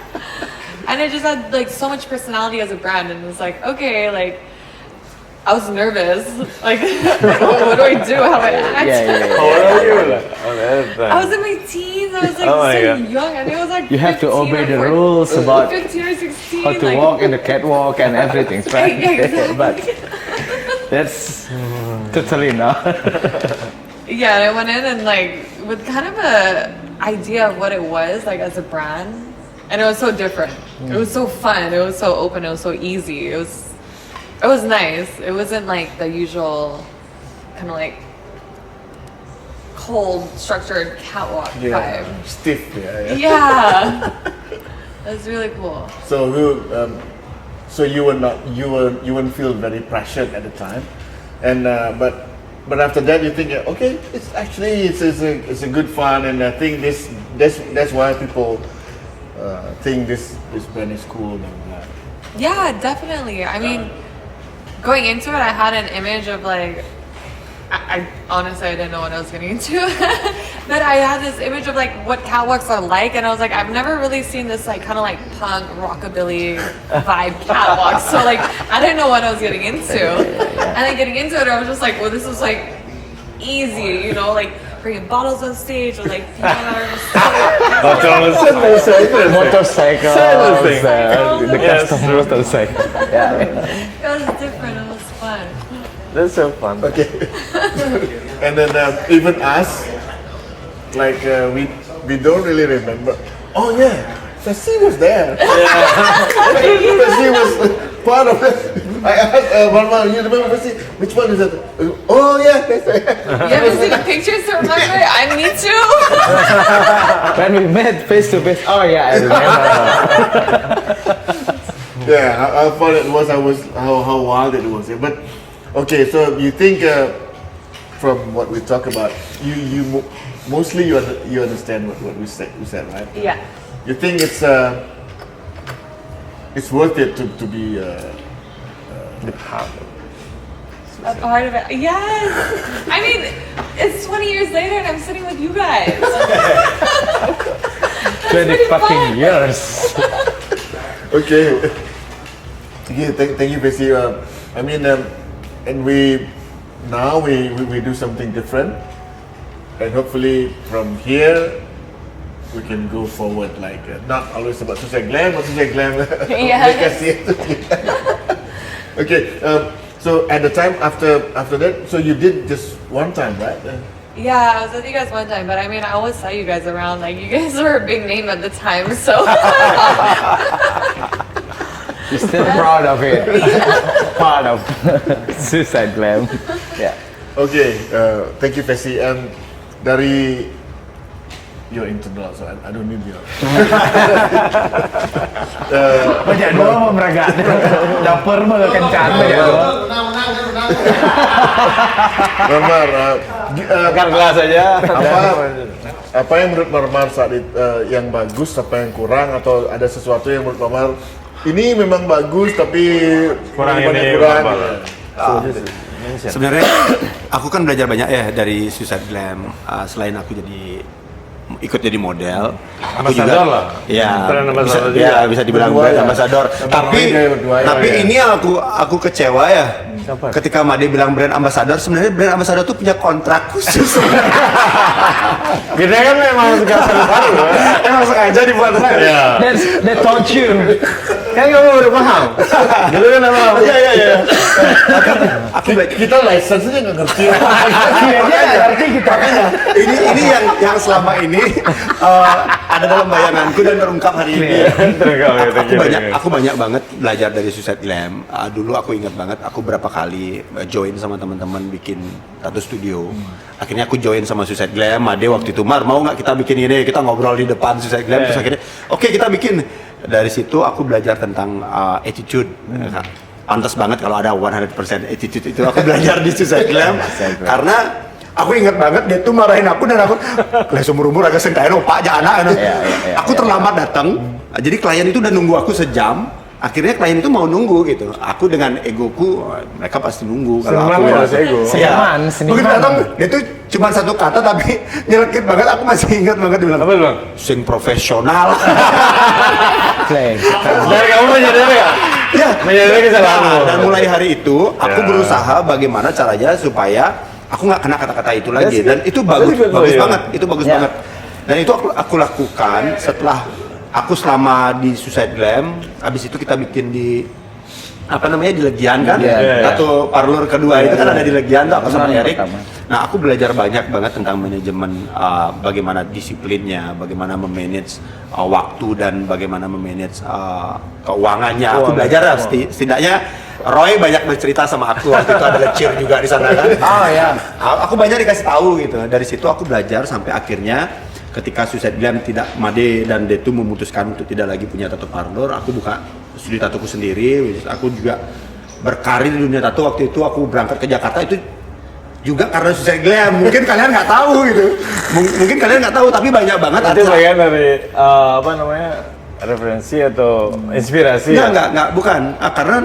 And it just had like so much personality as a brand. And it was like, okay, like, I was nervous. Like, what do I do? How do I act? How old are you? Like, I was in my teens. I was like Oh my so God. young, and it was like You have to 15 obey or the 14 rules about 15 or 16. how to like, walk in the catwalk and everything, right? Yeah, exactly. But that's totally not. Yeah, and I went in and like with kind of a idea of what it was like as a brand, and it was so different. It was so fun. It was so open. It was so easy. It was nice. It wasn't like the usual kind of like cold, structured catwalk vibe. Stiff. Yeah. Yeah. It was really cool. So so you wouldn't feel very pressured at the time, and but after that you think okay, it's actually it's a good fun, and I think that's why people think this brand is cool. And, Yeah, definitely. I mean, going into it, I had an image of like, I honestly I didn't know what I was getting into, but I had this image of like what catwalks are like, and I was like, I've never really seen this like kind of like punk rockabilly vibe catwalk, so like I didn't know what I was getting into, and then getting into it, I was just like, well, this is like easy, you know, like bringing bottles on stage or like people that are just Motorcycle. The Yes, custom true. motorcycle. it was different. It was fun. That's so fun. Okay. And then even us, like we don't really remember. Oh yeah, Fessy was there. Fessy was part of it. I asked Marma, you remember Fessy? Which one is it? Oh yeah, that's it. You haven't seen the pictures to remember? I need to. When we met face to face, oh yeah, I remember. Yeah, how fun it was. How wild it was. Yeah. But okay, so you think from what we talk about, mostly you understand what we said, right? Yeah. You think it's worth it to be A part of it. Yes. I mean, it's 20 years later and I'm sitting with you guys. 20 fucking fun. years. okay. Okay, thank you, Fessy. I mean, and we do something different, and hopefully from here we can go forward. Like not always about Susai Glam, but Susai Glam. Yes. make us see it. Okay. So at the time after that, so you did just one time, right? Yeah, I was with you guys one time, but I mean, I always saw you guys around. Like, you guys were a big name at the time, so. You're still proud of it. Part of Suicide Glam. Yeah. Okay, thank you, Fessy. Dari your internal, so I don't need your. Banyak dua mau meragat. Dapur mau kencan ya. Marmar, Kan gelas aja. apa yang menurut Marmar saat itu yang bagus, apa yang kurang, atau ada sesuatu yang menurut Marmar ini memang bagus tapi Kurang banyak ini, kurang. apa? Sebenarnya aku kan belajar banyak ya dari Suicide Glam. Selain aku ikut jadi model, aku Ambassador lah. Ya, Brand ambassador bisa, juga. ya bisa dibilang Berdua brand ya. ambassador. Tapi berdua ya. ini yang aku kecewa ya. Ketika Made bilang brand ambassador, sebenarnya brand ambassador tuh punya kontrak khusus. Kita kan memang suka seru-seru. Emang sengaja dibuat saya. Ya. They taught you. Kan kamu udah paham. Gitu kan apa? Iya. Kita license aja nggak ngerti. Akhirnya ngerti kita. Ini yang selama ini ada dalam bayanganku dan terungkap hari ini. Terungkap, Aku banyak banget belajar dari Suicide Glam. Dulu aku ingat banget, aku berapa kali join sama teman-teman bikin tattoo studio. Akhirnya aku join sama Suicide Glam. Ade waktu itu, Mar, mau nggak kita bikin ini? Kita ngobrol di depan Suicide Glam. Terus akhirnya, oke, kita bikin. Dari situ aku belajar tentang attitude. Pantas banget kalau ada 100% attitude itu aku belajar di Suicide Glam. Karena aku ingat banget dia tuh marahin aku dan aku seumur umur agak sengkain pak jana. Aku terlambat datang. Jadi klien itu udah nunggu aku sejam. Akhirnya klien itu mau nunggu gitu. Aku dengan egoku, mereka pasti nunggu. Kalau aku ego. Begitu datang, dia tuh cuma satu kata tapi nyelekit banget. Aku masih ingat banget dia bilang, apa bang? Sing profesional. Dari kamu menyadari ya? Ya, menyadari kesalahanmu. Dan mulai hari itu aku berusaha bagaimana caranya supaya aku nggak kena kata-kata itu lagi. Dan itu bagus banget. Itu bagus banget. Dan itu aku lakukan setelah aku selama di Suicide Glam. Habis itu kita bikin di di Legian kan, tattoo parlor kedua itu kan ada di Legian tuh aku sama Erik. Nah aku belajar banyak banget tentang manajemen, bagaimana disiplinnya, bagaimana memanage waktu dan bagaimana memanage keuangannya. Aku belajar lah, setidaknya Roy banyak bercerita sama aku waktu itu ada lecture juga di sana kan. Aku banyak dikasih tahu gitu. Dari situ aku belajar sampai akhirnya ketika Suicide Glam Made dan Detu memutuskan untuk tidak lagi punya tattoo parlor, aku buka studio tatoku sendiri. Aku juga berkarir di dunia tattoo. Waktu itu aku berangkat ke Jakarta itu juga karena Suicide Glam. Mungkin kalian nggak tahu gitu. Mungkin kalian nggak tahu, tapi banyak banget. Itu bagian dari referensi atau inspirasi? Enggak, bukan. Karena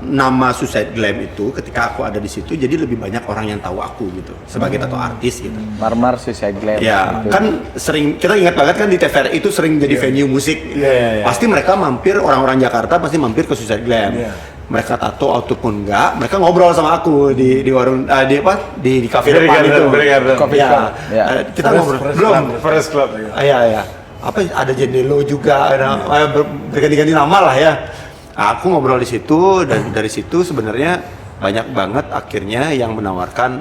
nama Suicide Glam itu ketika aku ada di situ, jadi lebih banyak orang yang tahu aku gitu sebagai tattoo artis gitu. Marmar Suicide Glam. Ya, gitu. Kan sering kita ingat banget kan di TVRI itu sering jadi venue musik. Pasti mereka mampir, orang-orang Jakarta pasti mampir ke Suicide Glam. Mereka tato ataupun enggak, mereka ngobrol sama aku di warung di kafe depan itu. Kita ngobrol. Belum First Club. Iya. Ada Jendelo juga, berganti-ganti nama lah ya. Aku ngobrol di situ dan dari situ sebenarnya banyak banget akhirnya yang menawarkan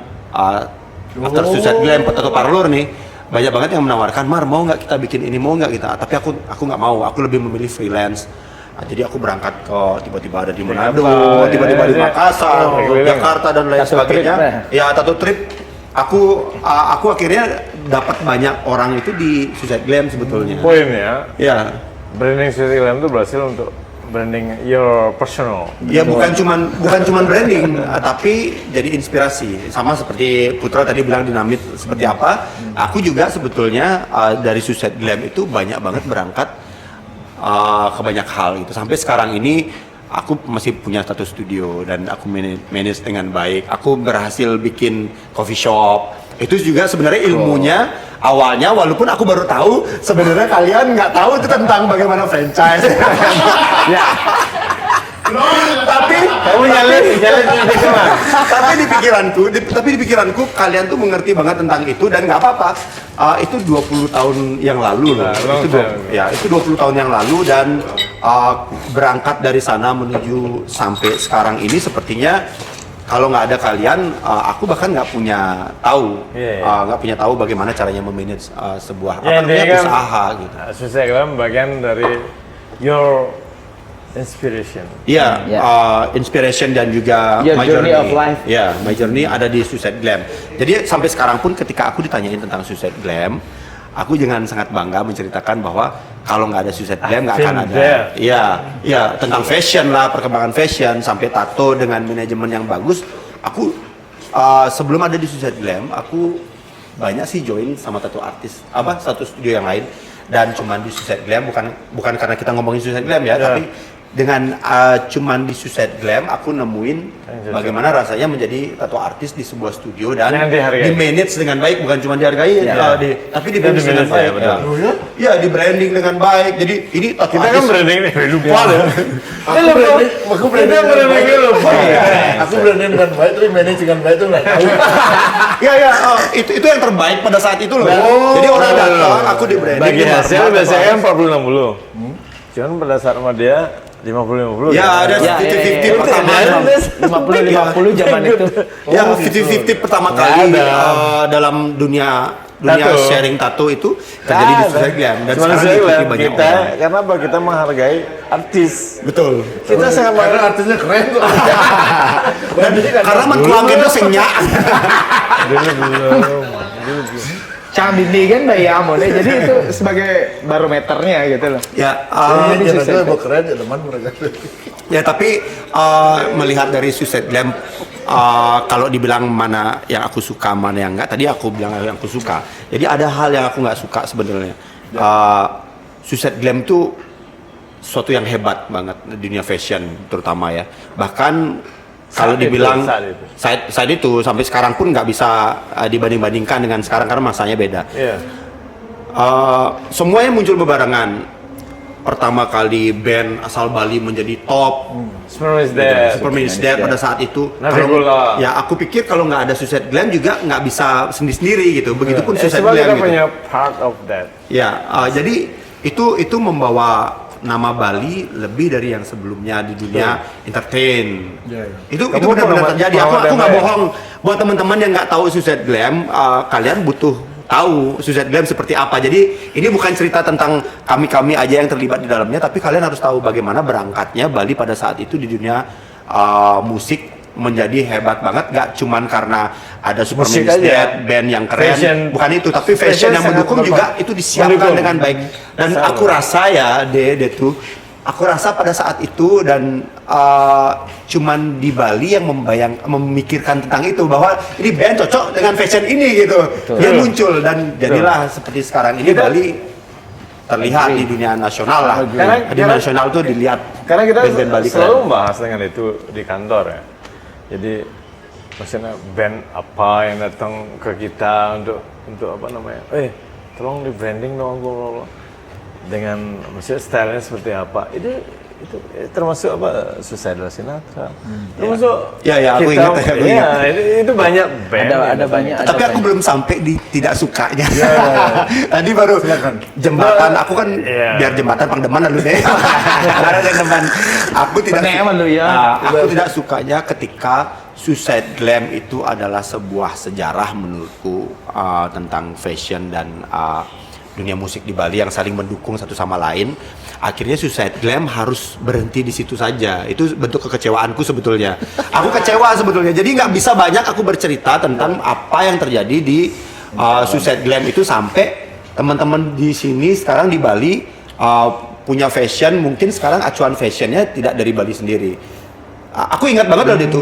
after Suicide Glam atau parlor nih, banyak banget yang menawarkan, Mar mau nggak kita bikin ini, mau nggak kita, tapi aku nggak mau, aku lebih memilih freelance. Jadi aku berangkat ke tiba-tiba ada di Manado, tiba-tiba di Makassar, Jakarta dan lain sebagainya. Ya tattoo trip. Aku akhirnya dapat banyak orang itu di Suicide Glam sebetulnya. Poinnya, ya branding Suicide Glam itu berhasil untuk branding your personal. Ya bukan cuman branding, tapi jadi inspirasi. Sama seperti Putra tadi bilang dinamit seperti apa. Aku juga sebetulnya dari Suicide Glam itu banyak banget berangkat ke banyak hal gitu. Sampai sekarang ini aku masih punya tattoo studio dan aku manage dengan baik. Aku berhasil bikin coffee shop. Itu juga sebenarnya ilmunya awalnya, walaupun aku baru tahu sebenarnya kalian nggak tahu itu tentang bagaimana franchise. Tapi kamu nyalin tapi di pikiranku kalian tuh mengerti banget tentang itu dan nggak apa-apa. Itu 20 tahun yang lalu loh. Itu 20 tahun yang lalu dan berangkat dari sana menuju sampai sekarang ini sepertinya kalau nggak ada kalian, aku bahkan nggak punya tahu bagaimana caranya memanage sebuah usaha gitu. Suicide Glam bagian dari your inspiration. Inspiration dan juga my journey of life. My journey ada di Suicide Glam. Jadi sampai sekarang pun ketika aku ditanyain tentang Suicide Glam, aku dengan sangat bangga menceritakan bahwa kalau nggak ada Suicide Glam nggak akan ada. Tentang fashion lah, perkembangan fashion sampai tato dengan manajemen yang bagus. Aku sebelum ada di Suicide Glam, aku banyak sih join sama tato artis, satu studio yang lain. Dan cuman di Suicide Glam bukan karena kita ngomongin Suicide Glam tapi dengan cuman di Suicide Glam aku nemuin bagaimana rasanya menjadi tato artis di sebuah studio dan di manage dengan baik, bukan cuma dihargai tapi di manage dengan baik. Di branding dengan baik. Jadi ini tato kita artis kan branding lupa ya. Aku branding lupa. Aku branding dengan baik tapi manage dengan baik itu nggak tahu. Itu yang terbaik pada saat itu loh. Jadi orang datang aku di branding. Bagi hasil biasanya kan 40-60. Cuman pada saat sama dia 50-50. Ada 50-50 pertama. 50-50 zaman itu. 50-50 pertama kali dalam dunia dunia sharing tato itu terjadi di Suicide Glam dan sekarang diikuti banyak kita, orang. karena apa? Kita menghargai artis. Betul. Kita sangat Karena artisnya keren kok. Dan karena mentuang itu senyak. Cang Dindi kan bayar deh, jadi itu sebagai barometernya gitu loh. Ya, Jadi jangan mau keren ya teman mereka. ya tapi melihat dari Suicide Glam, kalau dibilang mana yang aku suka, mana yang enggak, tadi aku bilang yang aku suka. Jadi ada hal yang aku nggak suka sebenarnya. Suicide Glam itu suatu yang hebat banget di dunia fashion terutama ya. Bahkan kalau dibilang saat itu sampai sekarang pun nggak bisa dibanding-bandingkan dengan sekarang karena masanya beda. Iya. Semuanya muncul bebarengan. Pertama kali band asal Bali menjadi top. Superman is Dead pada saat itu. Ya aku pikir kalau nggak ada Suicide Glam juga nggak bisa sendiri-sendiri gitu. Begitupun Suicide Glam kita gitu. punya part of that. Ya, jadi itu membawa nama Bali lebih dari yang sebelumnya di dunia entertain. Itu benar-benar terjadi. Aku nggak bohong. Buat teman-teman yang nggak tahu Suicide Glam, kalian butuh tahu Suicide Glam seperti apa. Jadi ini bukan cerita tentang kami aja yang terlibat di dalamnya, tapi kalian harus tahu bagaimana berangkatnya Bali pada saat itu di dunia musik menjadi hebat banget. Gak cuman karena ada Superman is Dead, band yang keren, fashion, bukan itu, tapi fashion yang mendukung juga itu disiapkan dengan baik. Dan aku rasa ya, aku rasa pada saat itu dan cuman di Bali yang memikirkan tentang itu, bahwa ini band cocok dengan fashion ini gitu. Dia muncul dan jadilah seperti sekarang ini Bali terlihat di dunia nasional lah. Di nasional tuh dilihat. Karena kita band Bali selalu keren. membahas dengan itu di kantor ya. Jadi maksudnya band apa yang datang ke kita untuk apa namanya? Tolong di branding dong, dengan maksudnya stylenya seperti apa? Itu termasuk apa? Suicidal Sinatra. Termasuk aku kita, ingat. itu banyak band. Ada banyak. Tapi aku belum sampai di tidak sukanya. Tadi baru jembatan. Aku kan biar jembatan Pangdeman dulu deh. Ada jembatan. Aku tidak sukanya ketika Suicide Glam itu adalah sebuah sejarah menurutku tentang fashion dan dunia musik di Bali yang saling mendukung satu sama lain. Akhirnya Suicide Glam harus berhenti di situ saja. Itu bentuk kekecewaanku sebetulnya. Aku kecewa sebetulnya. Jadi nggak bisa banyak aku bercerita tentang apa yang terjadi di Suicide Glam itu sampai teman-teman di sini sekarang di Bali punya fashion. Mungkin sekarang acuan fashionnya tidak dari Bali sendiri. Aku ingat banget waktu itu.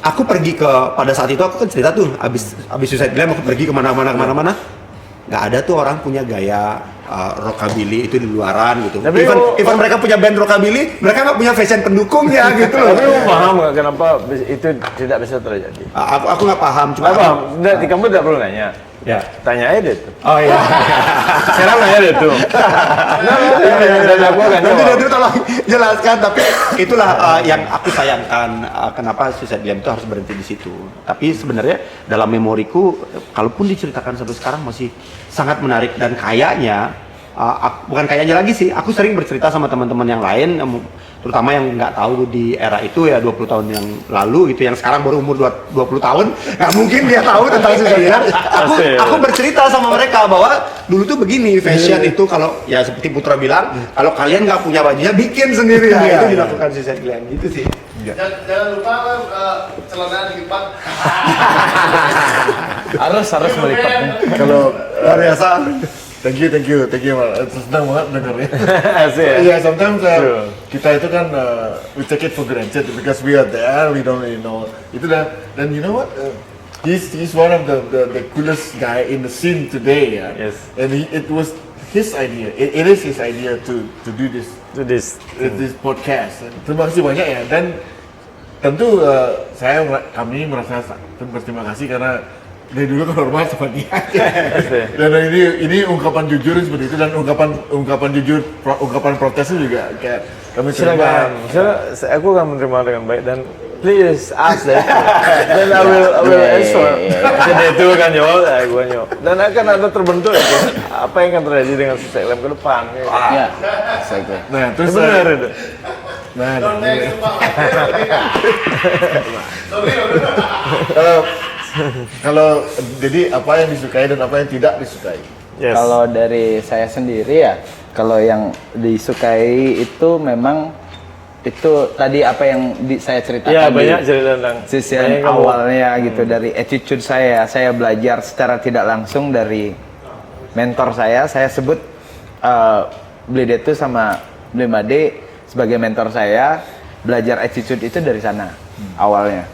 Aku pergi pada saat itu aku kan cerita tuh abis Suicide Glam aku pergi kemana-mana. Nggak ada tuh orang punya gaya rockabilly itu di luaran gitu. Even mereka punya band rockabilly, mereka nggak punya fashion pendukungnya gitu loh. Tapi kamu paham nggak kenapa itu tidak bisa terjadi? Aku nggak paham. Cuma paham. Kamu tidak perlu nanya. Ya, tanya aja deh tuh. Oh iya. Sekarang nanya deh tuh. Dan aku akan jawab. Nanti tolong jelaskan. Tapi itulah yang aku sayangkan. Kenapa Suicide Glam itu harus berhenti di situ. Tapi sebenarnya dalam memoriku, kalaupun diceritakan sampai sekarang masih sangat menarik dan kayaknya, bukan kayaknya lagi sih. Aku sering bercerita sama teman-teman yang lain, terutama yang nggak tahu di era itu ya 20 tahun yang lalu gitu, yang sekarang baru umur 20 tahun, nggak mungkin dia tahu tentang Suicide Glam. Aku bercerita sama mereka bahwa dulu tuh begini fashion itu, kalau ya seperti Putra bilang, kalau kalian nggak punya bajunya bikin sendiri ya, itu dilakukan Suicide Glam gitu sih. Jangan lupa celana dilipat. harus melipatnya. Kalau Luar biasa. Thank you. Senang banget dengarnya. Yeah, sometimes kita itu kan we take it for granted because we are there, we don't really know. Itu dan you know what? He's one of the coolest guy in the scene today. Yeah? Yes. And it was his idea. It is his idea to do this. This podcast. Terima kasih banyak ya. Dan tentu kami merasa berterima kasih karena dari dulu kan hormat sama dia. Dan ini ungkapan jujur seperti itu, dan ungkapan jujur, ungkapan protesnya juga kayak kami terima. Aku akan menerima dengan baik dan please ask that. Dan I will answer. Jadi itu kan jawab, gue jawab. Dan akan ada terbentuk itu apa yang akan terjadi dengan Suicide Glam ke depan. Ya. Nah, terus benar itu. Kalau jadi apa yang disukai dan apa yang tidak disukai? Yes. Kalau dari saya sendiri ya, kalau yang disukai itu memang itu tadi apa yang saya ceritakan Ya, di banyak cerita tentang sisi banyak kamu- awalnya gitu, dari attitude saya belajar secara tidak langsung dari mentor saya sebut Blidetu sama Blimade sebagai mentor saya. Belajar attitude itu dari sana awalnya.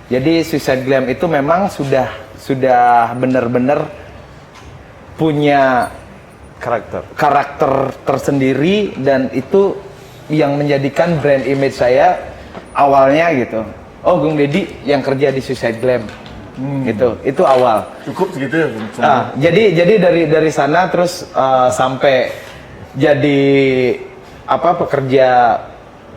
Jadi Suicide Glam itu memang sudah benar-benar punya karakter tersendiri, dan itu yang menjadikan brand image saya awalnya gitu. Oh, Gung Deddy yang kerja di Suicide Glam. Itu awal. Cukup segitu ya? Jadi dari sana terus sampai jadi pekerja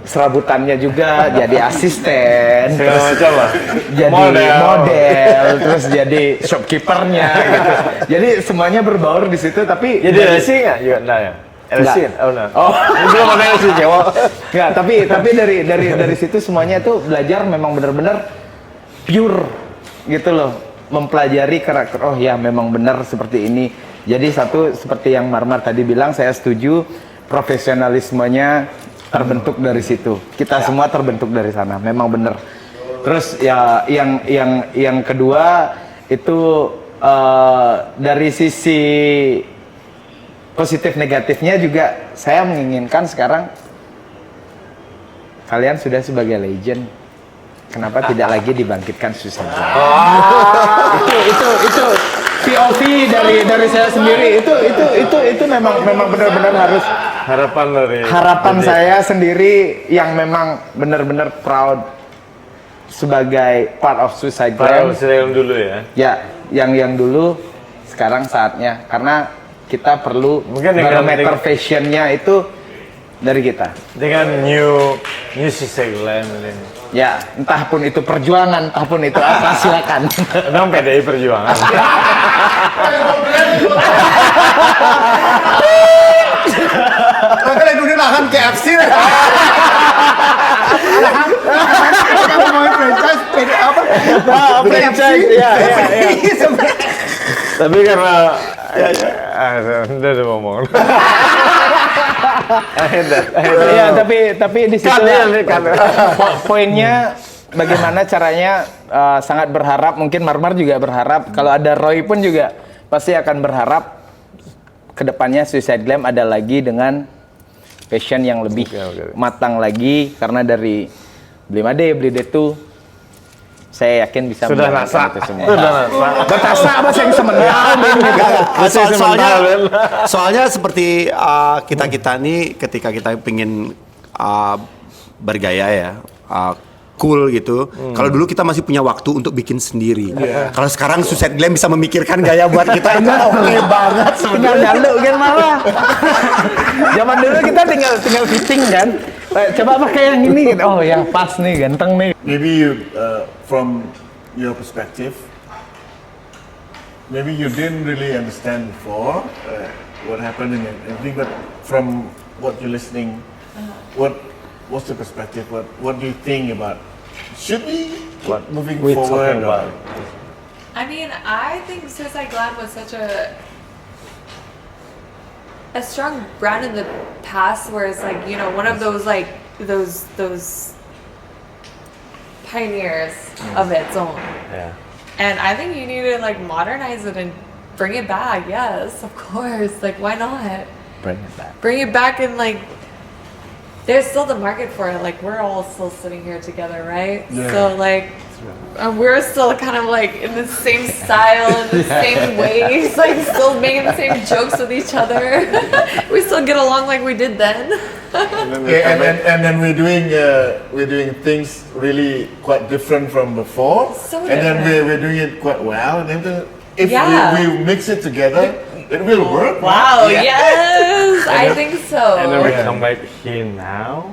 serabutannya juga, jadi asisten, segala terus macam lah. jadi model, terus jadi shopkeepernya gitu. Jadi semuanya berbaur di situ, tapi Jadi LC nggak juga enggak ya? LC? Oh, enggak. Oh, Belum ada LC cewek. Nggak, tapi dari situ semuanya itu belajar memang benar-benar pure gitu loh, mempelajari karakter. Oh ya, memang benar seperti ini. Jadi satu seperti yang Marmar tadi bilang, saya setuju, profesionalismenya terbentuk dari situ. Kita semua terbentuk dari sana, memang benar. Terus ya yang kedua itu dari sisi positif negatifnya juga, saya menginginkan sekarang kalian sudah sebagai legend, kenapa tidak lagi dibangkitkan Suicide Glam? Itu POV dari saya sendiri, itu memang benar-benar harus harapan saya sendiri yang memang benar-benar proud sebagai part of Suicide Glam. Yang dulu ya. Ya, yang dulu, sekarang saatnya, karena kita perlu Mungkin barometer fashionnya itu dari kita. Dengan new Suicide Glam ini. Ya, entah pun itu perjuangan, entah pun itu apa, silakan. Memang PDI Perjuangan. Makanya dunia nahan KFC lah. Ngomongin franchise, apa? Franchise, ya. Tapi karena udah ngomong. Iya, tapi di situ poinnya bagaimana caranya, sangat berharap, mungkin Marmar juga berharap, kalau ada Roy pun juga pasti akan berharap kedepannya Suicide Glam ada lagi dengan fashion yang lebih matang lagi, karena dari Blidetu saya yakin bisa Sudah menjalankan nasa. itu semua. Sudah nasa. Betasa bahasa yang Soalnya seperti kita nih ketika kita pengen bergaya ya, cool gitu. Kalau dulu kita masih punya waktu untuk bikin sendiri. Kalau sekarang Suicide Glam bisa memikirkan gaya buat kita, itu oke banget Tinggal sebenarnya. jaluk kan malah. Zaman dulu kita tinggal fitting kan. Coba pakai yang ini gitu. Oh ya pas nih, ganteng nih. Maybe you, from your perspective, maybe you didn't really understand before what happened and everything, but from what you're listening, what's the perspective? What do you think about? Should we keep moving forward? I mean, I think Suicide Glam was such a strong brand in the past, where it's like, you know, one of those like those pioneers of its own. Yeah. And I think you need to like modernize it and bring it back. Yes, of course. Like, why not? Bring it back. Bring it back, and like, there's still the market for it. Like, we're all still sitting here together, right? Yeah. So like, we're still kind of like in the same style, in the same ways, like still making the same jokes with each other. We still get along like we did then. And then we're doing things really quite different from before. So and then different. we're doing it quite well. And then if Yeah. we mix it together, it will work. Wow, yes, I think so. And then we come back here now.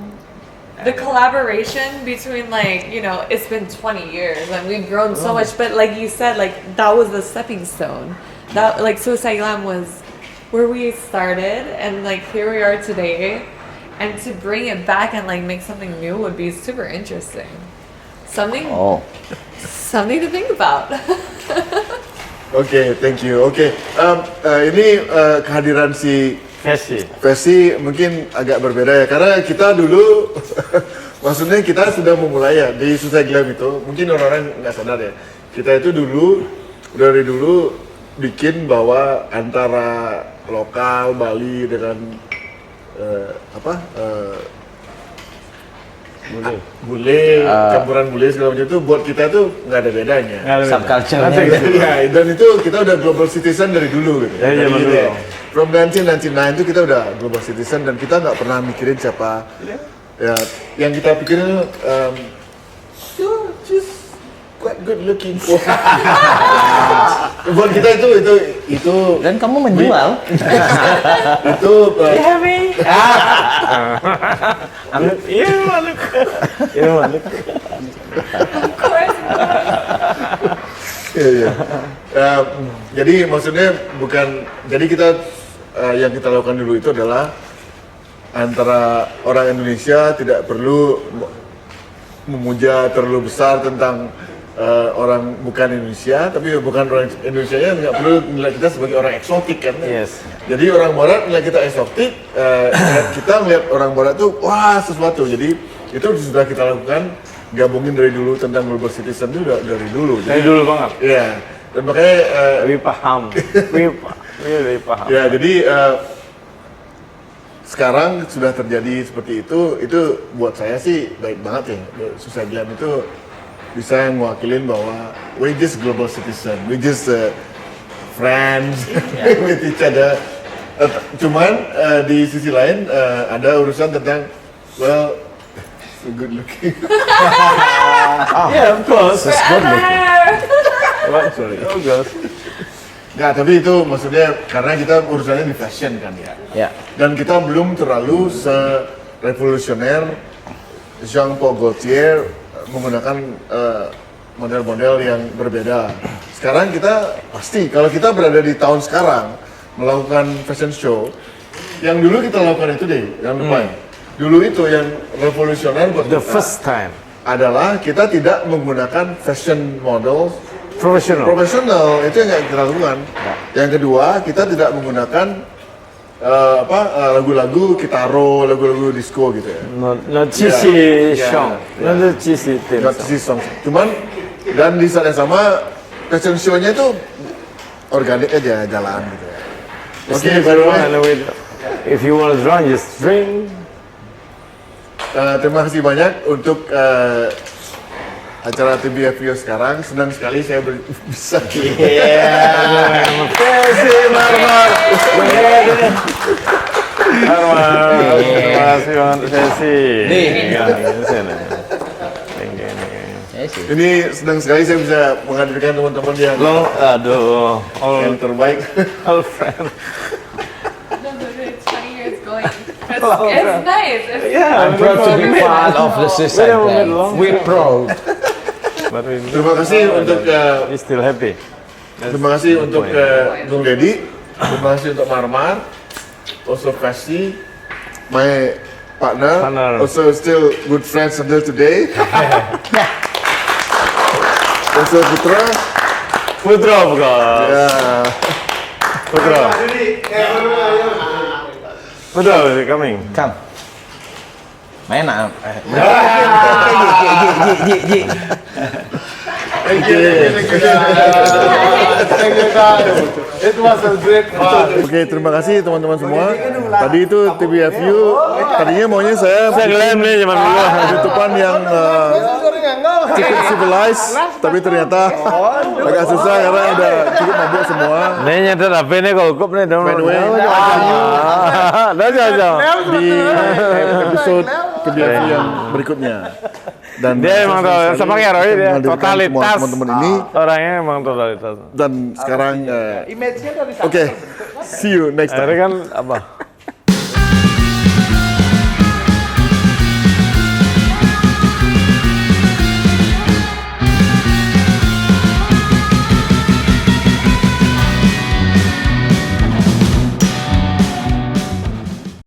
The collaboration between, like, you know, it's been 20 years and we've grown so much, but like you said, like, that was the stepping stone. That, like, Suicide Glam was where we started, and like here we are today, and to bring it back and like make something new would be super interesting. Something Something to think about. Oke, thank you. Oke, ini kehadiran si Fesi mungkin agak berbeda ya, karena kita dulu, maksudnya kita sudah memulai ya di Suicide Glam itu, mungkin orang-orang nggak sadar ya, kita itu dari dulu bikin bahwa antara lokal Bali dengan bule, campuran bule segala macam itu buat kita tuh nggak ada bedanya. Subculture-nya. Ya, dan itu kita udah global citizen dari dulu gitu. Dari zaman dulu. From 1999 itu kita udah global citizen dan kita nggak pernah mikirin siapa. Ya, yang kita pikirin you're just quite good looking. Buat kita itu Dan kamu menjual. itu Of course. Iya. Jadi maksudnya bukan, jadi kita yang kita lakukan dulu itu adalah antara orang Indonesia tidak perlu memuja terlalu besar tentang orang bukan Indonesia, tapi bukan orang Indonesia nya nggak perlu nilai kita sebagai orang eksotik kan? Yes. Jadi orang Barat nilai kita eksotik, kita ngeliat orang Barat tuh wah sesuatu. Jadi itu sudah kita lakukan, gabungin dari dulu tentang global citizen itu dari dulu. Dari dulu banget. Iya. Dan makanya We paham. We paham. ya jadi sekarang sudah terjadi seperti itu buat saya sih baik banget ya. Suicide Glam itu bisa ngewakilin bahwa we just global citizen, we just friends with each other. Cuman di sisi lain ada urusan tentang well so good looking. Yeah, of course. Good looking. What? Sorry. Oh, God. Nggak, tapi itu maksudnya karena kita urusannya di fashion kan ya. Ya. Dan kita belum terlalu se-revolusioner Jean-Paul Gaultier menggunakan model-model yang berbeda. Sekarang kita pasti, kalau kita berada di tahun sekarang melakukan fashion show, yang dulu kita lakukan itu deh, yang lupa. Dulu itu yang revolusioner buat The kita first time. adalah kita tidak menggunakan fashion model Professional. itu yang nggak kita lakukan. Yang kedua, kita tidak menggunakan lagu-lagu kitaro, lagu-lagu disco gitu ya. Not cheesy song. Yeah. Not cheesy theme Not song. cheesy songs. Cuman dan di saat yang sama fashion show-nya itu organik aja jalan gitu ya. Oke, by the way, If you want to drink, just drink. terima kasih banyak untuk acara TBFU sekarang. Senang sekali saya bisa. Kasih Marmar. Terima kasih banget Sesi. Ini senang sekali saya bisa menghadirkan teman-teman yang yang terbaik. All friend. It's funny it's going. It's nice. I'm proud to be part of the Suicide Glam. We're proud. Terima kasih untuk We still happy. terima kasih untuk Bung Deddy, terima kasih untuk Marmar, also Fesi, my partner, also still good friends until today. Also Putra bukan? Ya. Putra coming. Come. Main nak. Thank you. It was a great fun. Oke, terima kasih teman-teman semua. Tadi itu TBFU, tadinya maunya saya Glam nih zaman dulu. tutupan yang cukup civilized, tapi ternyata agak susah karena udah cukup mabuk semua. Nih nyata apa nih kalau kup nih dong. By the way, Dah jauh. di episode TBFU yang berikutnya. Dan Dia emang tahu sama kayak Roy dia menghadirkan totalitas. semua teman-teman ini Orangnya emang totalitas. dan sekarang oke, see you next time. Akhirnya kan apa?